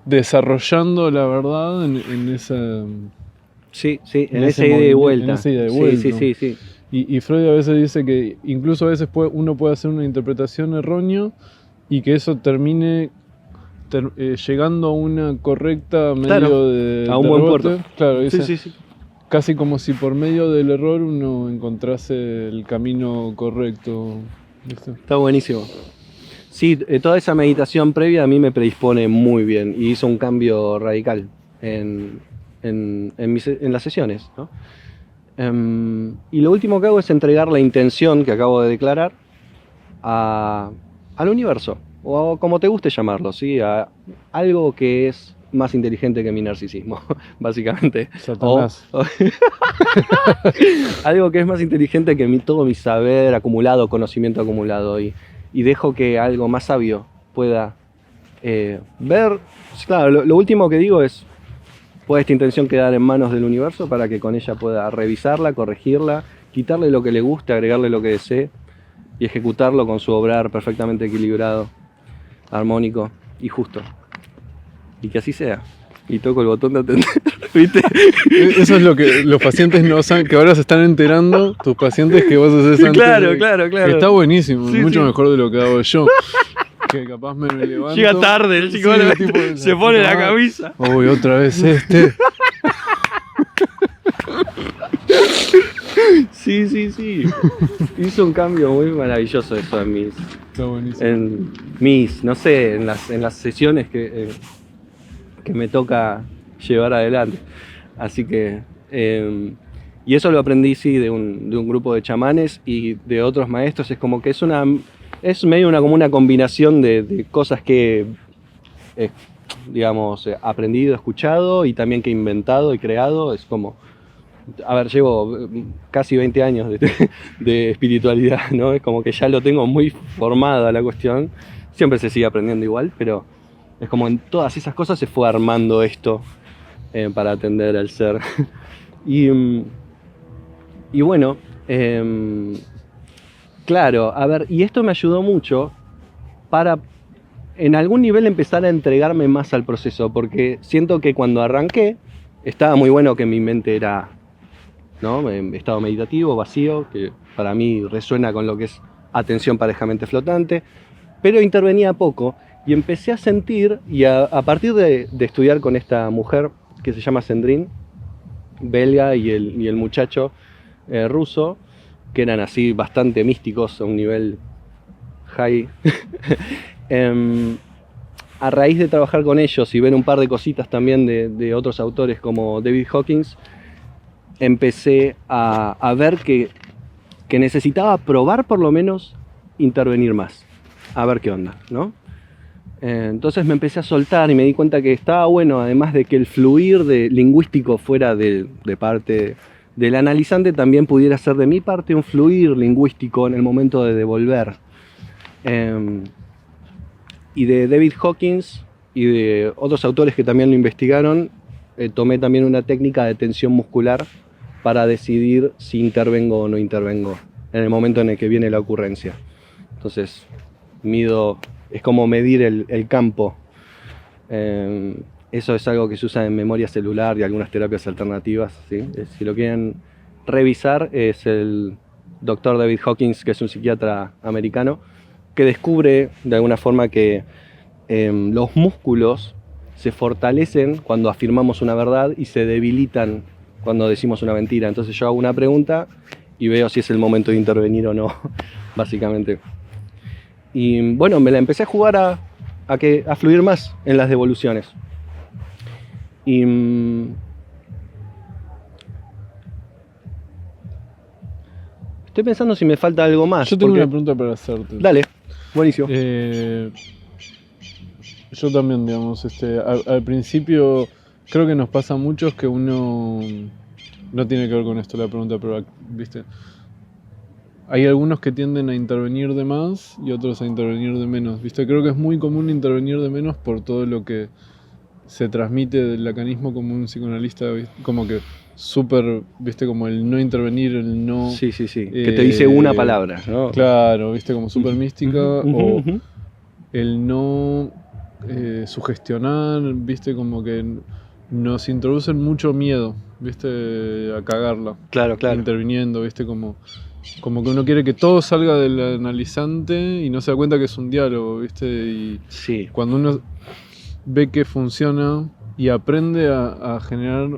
Speaker 1: desarrollando la verdad en esa.
Speaker 2: Sí, sí, en
Speaker 1: ese
Speaker 2: esa ida y
Speaker 1: movimiento,
Speaker 2: vuelta.
Speaker 1: en esa ida y
Speaker 2: Sí,
Speaker 1: vuelta.
Speaker 2: sí, sí, sí.
Speaker 1: Y Freud a veces dice que incluso a veces uno puede hacer una interpretación errónea y que eso termine llegando a una correcta medio
Speaker 2: Claro,
Speaker 1: de
Speaker 2: a un buen
Speaker 1: rebote.
Speaker 2: puerto.
Speaker 1: Claro,
Speaker 2: Sí,
Speaker 1: dice,
Speaker 2: sí, sí.
Speaker 1: casi como si por medio del error uno encontrase el camino correcto. ¿Viste?
Speaker 2: Está buenísimo. Sí, toda esa meditación previa a mí me predispone muy bien y hizo un cambio radical en las sesiones, ¿no? Y lo último que hago es entregar la intención que acabo de declarar al universo, o como te guste llamarlo, ¿sí? A algo que es más inteligente que mi narcisismo, básicamente.
Speaker 1: Satanás.
Speaker 2: Algo que es más inteligente que todo mi saber acumulado, conocimiento acumulado, y dejo que algo más sabio pueda ver. Claro, lo último que digo es, puede esta intención quedar en manos del universo para que con ella pueda revisarla, corregirla, quitarle lo que le guste, agregarle lo que desee y ejecutarlo con su obrar perfectamente equilibrado, armónico y justo. Y que así sea. Y toco el botón de atender, ¿viste?
Speaker 1: Eso es lo que los pacientes no saben, que ahora se están enterando, tus pacientes, que vos haces antes.
Speaker 2: Claro, claro.
Speaker 1: Que está buenísimo,
Speaker 2: Sí,
Speaker 1: mucho
Speaker 2: sí.
Speaker 1: mejor de lo que hago yo. Que capaz me levanto.
Speaker 2: Llega tarde el psicólogo, se pone la camisa.
Speaker 1: Uy, otra vez este.
Speaker 2: Sí. Hizo un cambio muy maravilloso eso
Speaker 1: Está buenísimo.
Speaker 2: no sé, en las sesiones que me toca llevar adelante. Así que, y eso lo aprendí, sí, de un grupo de chamanes y de otros maestros. Es como que es medio como una combinación de cosas que digamos, aprendido, escuchado y también que he inventado y creado. Es como, a ver, llevo casi 20 años de espiritualidad, ¿no? Es como que ya lo tengo muy formada la cuestión. Siempre se sigue aprendiendo igual, pero es como en todas esas cosas se fue armando esto para atender al ser. Y bueno, claro, a ver, y esto me ayudó mucho para en algún nivel empezar a entregarme más al proceso, porque siento que cuando arranqué estaba muy bueno que mi mente era, ¿no?, estado meditativo, vacío, que para mí resuena con lo que es atención parejamente flotante, pero intervenía poco y empecé a sentir, y a partir de estudiar con esta mujer que se llama Sandrine, belga, y el muchacho ruso, que eran así bastante místicos a un nivel high. A raíz de trabajar con ellos y ver un par de cositas también de otros autores como David Hawkins, empecé a ver que necesitaba probar por lo menos intervenir más, a ver qué onda, ¿no? Entonces me empecé a soltar y me di cuenta que estaba bueno, además de que el fluir lingüístico fuera de parte del analizante también pudiera ser de mi parte un fluir lingüístico en el momento de devolver. Y de David Hawkins y de otros autores que también lo investigaron, tomé también una técnica de tensión muscular para decidir si intervengo o no intervengo en el momento en el que viene la ocurrencia. Entonces, es como medir el campo. Eso es algo que se usa en memoria celular y algunas terapias alternativas, ¿sí? Si lo quieren revisar, es el doctor David Hawkins, que es un psiquiatra americano, que descubre de alguna forma que los músculos se fortalecen cuando afirmamos una verdad y se debilitan cuando decimos una mentira. Entonces yo hago una pregunta y veo si es el momento de intervenir o no, básicamente. Y bueno, me la empecé a jugar a fluir más en las devoluciones. Y estoy pensando si me falta algo más.
Speaker 1: Yo tengo una pregunta para hacerte.
Speaker 2: Dale, buenísimo.
Speaker 1: Yo también, digamos, al principio creo que nos pasa a muchos que uno no tiene que ver con esto la pregunta, pero viste, hay algunos que tienden a intervenir de más y otros a intervenir de menos, viste. Creo que es muy común intervenir de menos por todo lo que se transmite del lacanismo como un psicoanalista, como que súper, viste, como el no intervenir, el no...
Speaker 2: Sí. Que te dice una palabra, ¿no?
Speaker 1: Claro, viste, como súper mística, o el no sugestionar, viste, como que nos introducen mucho miedo, viste, a cagarla.
Speaker 2: Claro.
Speaker 1: Interviniendo, viste, como que uno quiere que todo salga del analizante y no se da cuenta que es un diálogo, viste, y
Speaker 2: sí.
Speaker 1: Cuando uno ve que funciona y aprende a generar,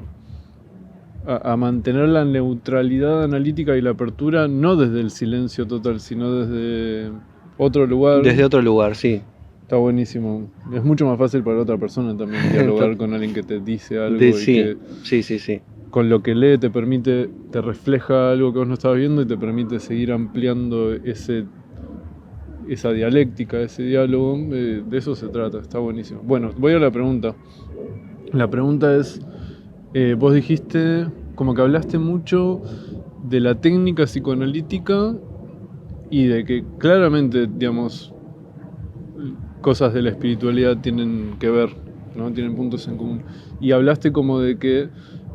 Speaker 1: a mantener la neutralidad analítica y la apertura, no desde el silencio total, sino desde otro lugar.
Speaker 2: Desde otro lugar, sí.
Speaker 1: Está buenísimo. Es mucho más fácil para otra persona también dialogar con alguien que te dice algo
Speaker 2: sí.
Speaker 1: Con lo que lee te refleja algo que vos no estabas viendo y te permite seguir ampliando esa dialéctica, ese diálogo. De eso se trata, está buenísimo. Bueno, voy a la pregunta. La pregunta es, vos dijiste, como que hablaste mucho de la técnica psicoanalítica y de que claramente, digamos, cosas de la espiritualidad tienen que ver, ¿no? Tienen puntos en común. Y hablaste como de que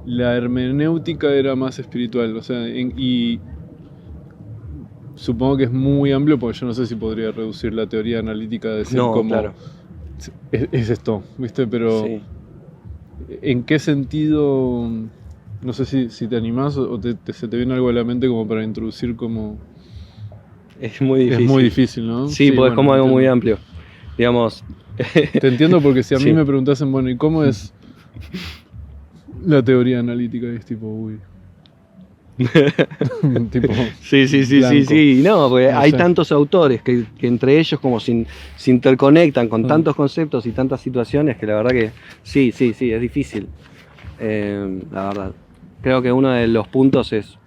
Speaker 1: la hermenéutica era más espiritual, o sea, y supongo que es muy amplio porque yo no sé si podría reducir la teoría analítica de ser como...
Speaker 2: Claro.
Speaker 1: Es esto, ¿viste? Pero
Speaker 2: sí.
Speaker 1: ¿En qué sentido? No sé si te animás o se te viene algo a la mente como para introducir como...
Speaker 2: Es muy difícil.
Speaker 1: Es muy difícil, ¿no?
Speaker 2: Sí, pues es como algo muy amplio. Digamos...
Speaker 1: Te entiendo porque si a mí me preguntasen, bueno, ¿y cómo es la teoría analítica? Y es tipo, uy... tipo
Speaker 2: sí. No, porque hay tantos autores que entre ellos como se interconectan con tantos conceptos y tantas situaciones que la verdad que sí, es difícil. La verdad. Creo que uno de los puntos es...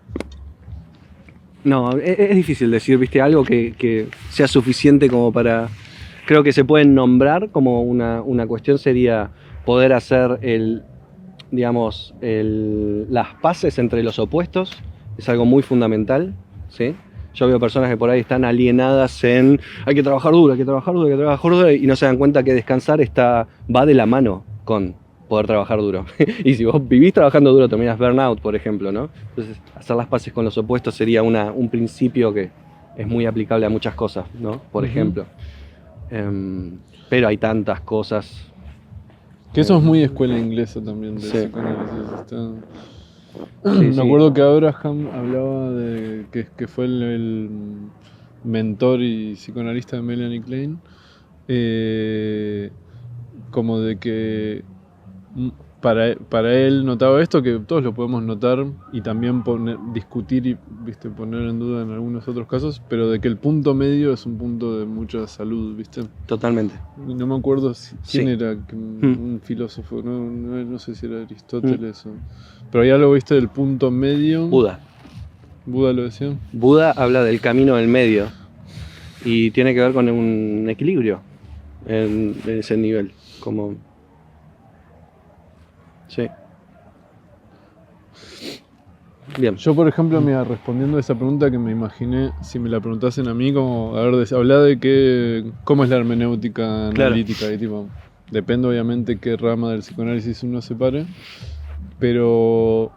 Speaker 2: No, es difícil decir, viste, algo que sea suficiente como para... Creo que se pueden nombrar como una cuestión sería poder hacer las paces entre los opuestos. Es algo muy fundamental, ¿sí? Yo veo personas que por ahí están alienadas en hay que trabajar duro, y no se dan cuenta que descansar va de la mano con poder trabajar duro. Y si vos vivís trabajando duro, terminás burnout, por ejemplo, ¿no? Entonces, hacer las paces con los opuestos sería un principio que es muy aplicable a muchas cosas, ¿no? Por ejemplo. Pero hay tantas cosas.
Speaker 1: Que eso es muy escuela inglesa también, de psicoanálisis. Me acuerdo que Abraham hablaba de que fue el mentor y psicoanalista de Melanie Klein, como de que para él notaba esto, que todos lo podemos notar y también discutir y poner en duda en algunos otros casos, pero de que el punto medio es un punto de mucha salud, ¿viste?
Speaker 2: Totalmente.
Speaker 1: No me acuerdo quién era, un filósofo, no sé si era Aristóteles pero hay algo, ¿viste? Del punto medio.
Speaker 2: Buda
Speaker 1: lo decía.
Speaker 2: Buda habla del camino del medio y tiene que ver con un equilibrio en ese nivel, como... Sí. Bien.
Speaker 1: Yo, por ejemplo, mira, respondiendo a esa pregunta que me imaginé, si me la preguntasen a mí, como, a ver, habla de cómo es la hermenéutica analítica, y tipo, depende obviamente qué rama del psicoanálisis uno separe, pero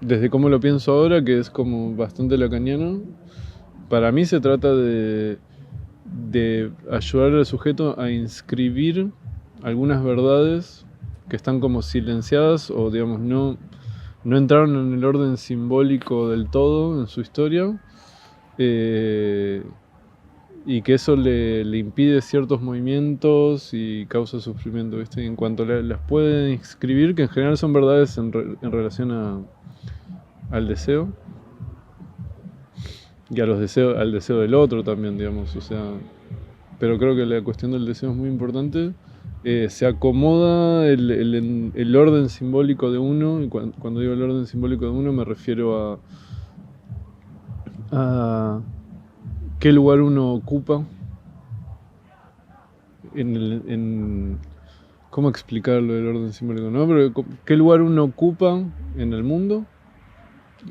Speaker 1: desde cómo lo pienso ahora, que es como bastante lacaniano, para mí se trata de ayudar al sujeto a inscribir algunas verdades que están como silenciadas o, digamos, no entraron en el orden simbólico del todo en su historia, y que eso le impide ciertos movimientos y causa sufrimiento, ¿viste? Y en cuanto las puede inscribir, que en general son verdades en relación al deseo y al deseo del otro también, digamos, o sea, pero creo que la cuestión del deseo es muy importante. Se acomoda el orden simbólico de uno, y cuando digo el orden simbólico de uno me refiero a qué lugar uno ocupa ¿cómo explicarlo del orden simbólico? ¿No? Pero qué lugar uno ocupa en el mundo,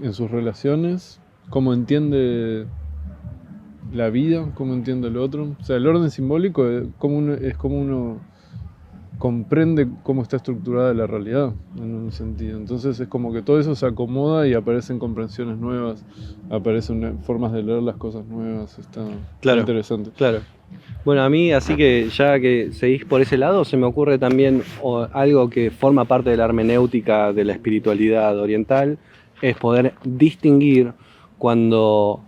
Speaker 1: en sus relaciones, cómo entiende la vida, cómo entiende el otro. O sea, el orden simbólico es como uno comprende cómo está estructurada la realidad, en un sentido. Entonces es como que todo eso se acomoda y aparecen comprensiones nuevas, aparecen formas de leer las cosas nuevas. Está interesante.
Speaker 2: Claro. Bueno, a mí, así que ya que seguís por ese lado, se me ocurre también algo que forma parte de la hermenéutica de la espiritualidad oriental, es poder distinguir cuando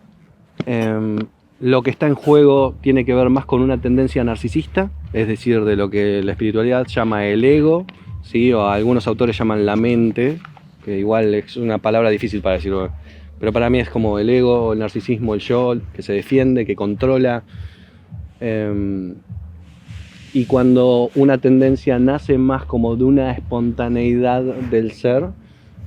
Speaker 2: lo que está en juego tiene que ver más con una tendencia narcisista, es decir, de lo que la espiritualidad llama el ego, ¿sí? O algunos autores llaman la mente, que igual es una palabra difícil para decirlo, pero para mí es como el ego, el narcisismo, el yo, que se defiende, que controla. Y cuando una tendencia nace más como de una espontaneidad del ser,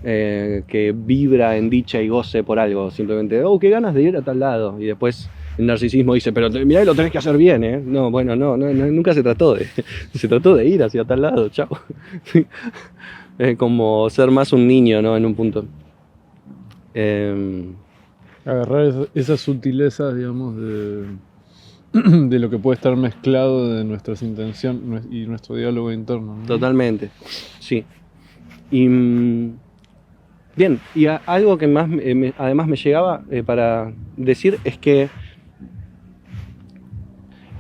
Speaker 2: que vibra en dicha y goce por algo, simplemente, qué ganas de ir a tal lado, y después el narcisismo dice, pero mirá, lo tenés que hacer bien, ¿eh? No, bueno, no, nunca se trató de ir hacia tal lado, chao. Es como ser más un niño, ¿no? En un punto.
Speaker 1: Agarrar esas sutilezas, digamos, de lo que puede estar mezclado de nuestras intenciones y nuestro diálogo interno, ¿no?
Speaker 2: Totalmente, sí. Y bien, y algo que más además me llegaba para decir es que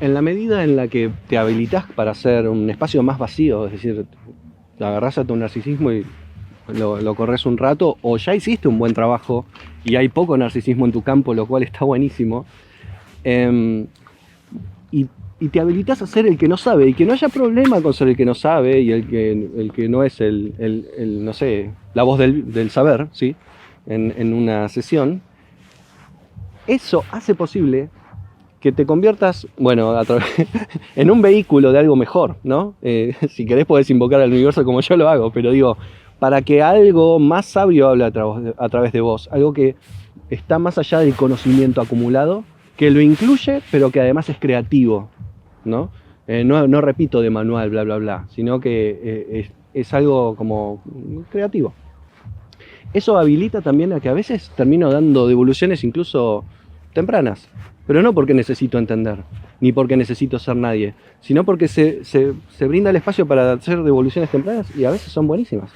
Speaker 2: en la medida en la que te habilitas para hacer un espacio más vacío, es decir, te agarrás a tu narcisismo y lo corres un rato, o ya hiciste un buen trabajo y hay poco narcisismo en tu campo, lo cual está buenísimo, y te habilitas a ser el que no sabe, y que no haya problema con ser el que no sabe y el que no es no sé, la voz del saber, ¿sí? En una sesión. Eso hace posible que te conviertas, bueno, en un vehículo de algo mejor, ¿no? Si querés podés invocar al universo como yo lo hago, pero digo, para que algo más sabio hable a través de vos, algo que está más allá del conocimiento acumulado, que lo incluye, pero que además es creativo, ¿no? No repito de manual, bla, bla, bla, sino que es algo como creativo. Eso habilita también a que a veces termino dando devoluciones incluso tempranas, pero no porque necesito entender, ni porque necesito ser nadie, sino porque se brinda el espacio para hacer devoluciones tempranas y a veces son buenísimas,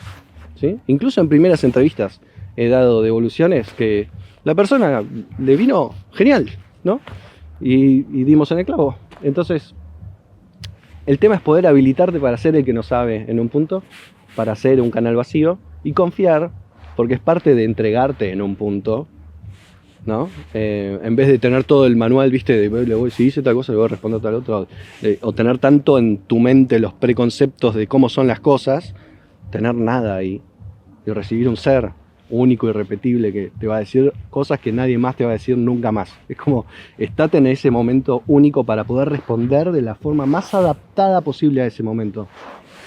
Speaker 2: ¿sí? Incluso en primeras entrevistas he dado devoluciones que la persona le vino genial, ¿no? Y dimos en el clavo. Entonces, el tema es poder habilitarte para ser el que no sabe en un punto, para ser un canal vacío y confiar, porque es parte de entregarte en un punto, ¿no? En vez de tener todo el manual, ¿viste? Si dice tal cosa, le voy a responder tal otra. O tener tanto en tu mente los preconceptos de cómo son las cosas, tener nada ahí y recibir un ser único y irrepetible que te va a decir cosas que nadie más te va a decir nunca más. Es como, estate en ese momento único para poder responder de la forma más adaptada posible a ese momento.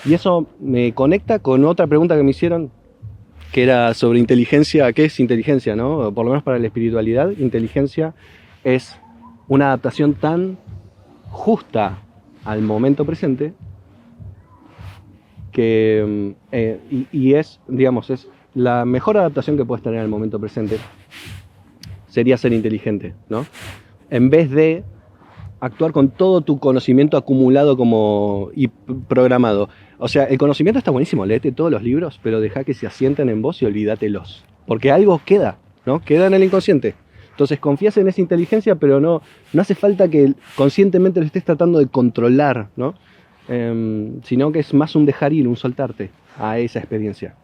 Speaker 2: Y eso me conecta con otra pregunta que me hicieron, que era sobre inteligencia. ¿Qué es inteligencia, no? Por lo menos para la espiritualidad, inteligencia es una adaptación tan justa al momento presente que y es, digamos, es la mejor adaptación que puedes tener al momento presente sería ser inteligente, ¿no? En vez de actuar con todo tu conocimiento acumulado y programado. O sea, el conocimiento está buenísimo, léete todos los libros, pero deja que se asienten en vos y olvídatelos. Porque algo queda, ¿no? Queda en el inconsciente. Entonces confías en esa inteligencia, pero no hace falta que conscientemente lo estés tratando de controlar, ¿no? Sino que es más un dejar ir, un soltarte a esa experiencia.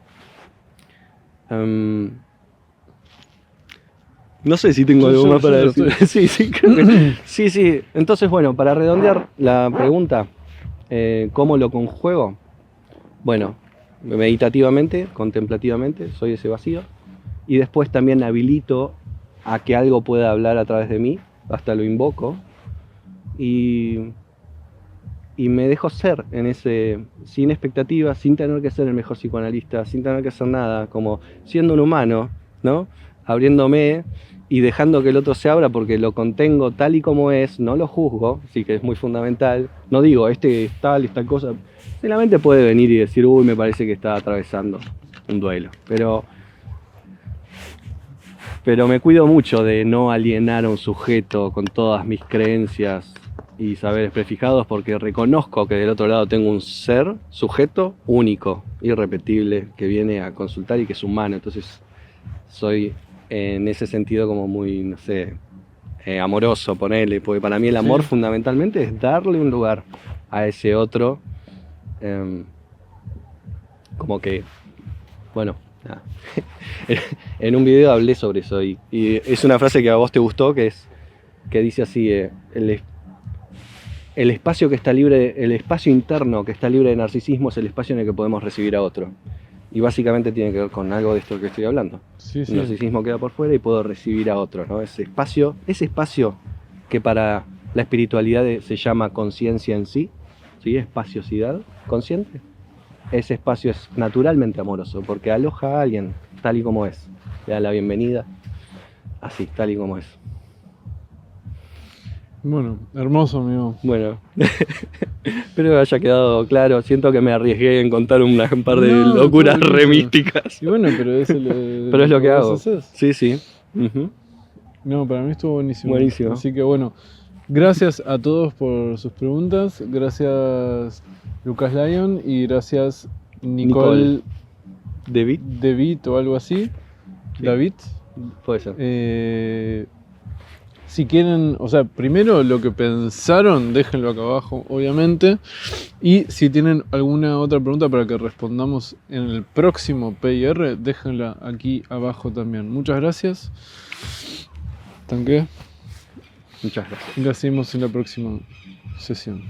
Speaker 2: No sé si tengo algo más para decir. Sí, creo que sí. Entonces, bueno, para redondear la pregunta, ¿cómo lo conjuego? Bueno, meditativamente, contemplativamente, soy ese vacío. Y después también habilito a que algo pueda hablar a través de mí, hasta lo invoco. Y me dejo ser en ese, sin expectativas, sin tener que ser el mejor psicoanalista, sin tener que hacer nada, como siendo un humano, ¿no? Abriéndome y dejando que el otro se abra porque lo contengo tal y como es, no lo juzgo, sí que es muy fundamental. No digo, este es tal, esta cosa. Solamente puede venir y decir, uy, me parece que está atravesando un duelo. Pero me cuido mucho de no alienar a un sujeto con todas mis creencias y saberes prefijados, porque reconozco que del otro lado tengo un ser, sujeto, único, irrepetible, que viene a consultar y que es humano. Entonces soy en ese sentido como muy, no sé, amoroso, ponele, porque para mí el amor fundamentalmente es darle un lugar a ese otro, como que, bueno, nada. En un video hablé sobre eso y es una frase que a vos te gustó, que dice así, el espacio que está libre, el espacio interno que está libre de narcisismo es el espacio en el que podemos recibir a otro. Y básicamente tiene que ver con algo de esto que estoy hablando. El narcisismo queda por fuera y puedo recibir a otro, ¿no? Ese espacio que para la espiritualidad se llama conciencia en sí, ¿sí? Espaciosidad consciente. Ese espacio es naturalmente amoroso porque aloja a alguien tal y como es. Le da la bienvenida, así, tal y como es.
Speaker 1: Bueno, hermoso, amigo.
Speaker 2: Bueno, espero que haya quedado claro. Siento que me arriesgué en contar un par de locuras remísticas.
Speaker 1: Y bueno, pero es
Speaker 2: pero es lo que hago. Sí. Uh-huh.
Speaker 1: No, para mí estuvo buenísimo.
Speaker 2: Buenísimo.
Speaker 1: Así que bueno, gracias a todos por sus preguntas. Gracias Lucas Lyon y gracias Nicole David o algo así. Sí. David.
Speaker 2: Puede ser.
Speaker 1: Si quieren, o sea, primero lo que pensaron, déjenlo acá abajo, obviamente. Y si tienen alguna otra pregunta para que respondamos en el próximo PIR, déjenla aquí abajo también. Muchas gracias. ¿Tanque?
Speaker 2: Muchas gracias.
Speaker 1: Y la seguimos en la próxima sesión.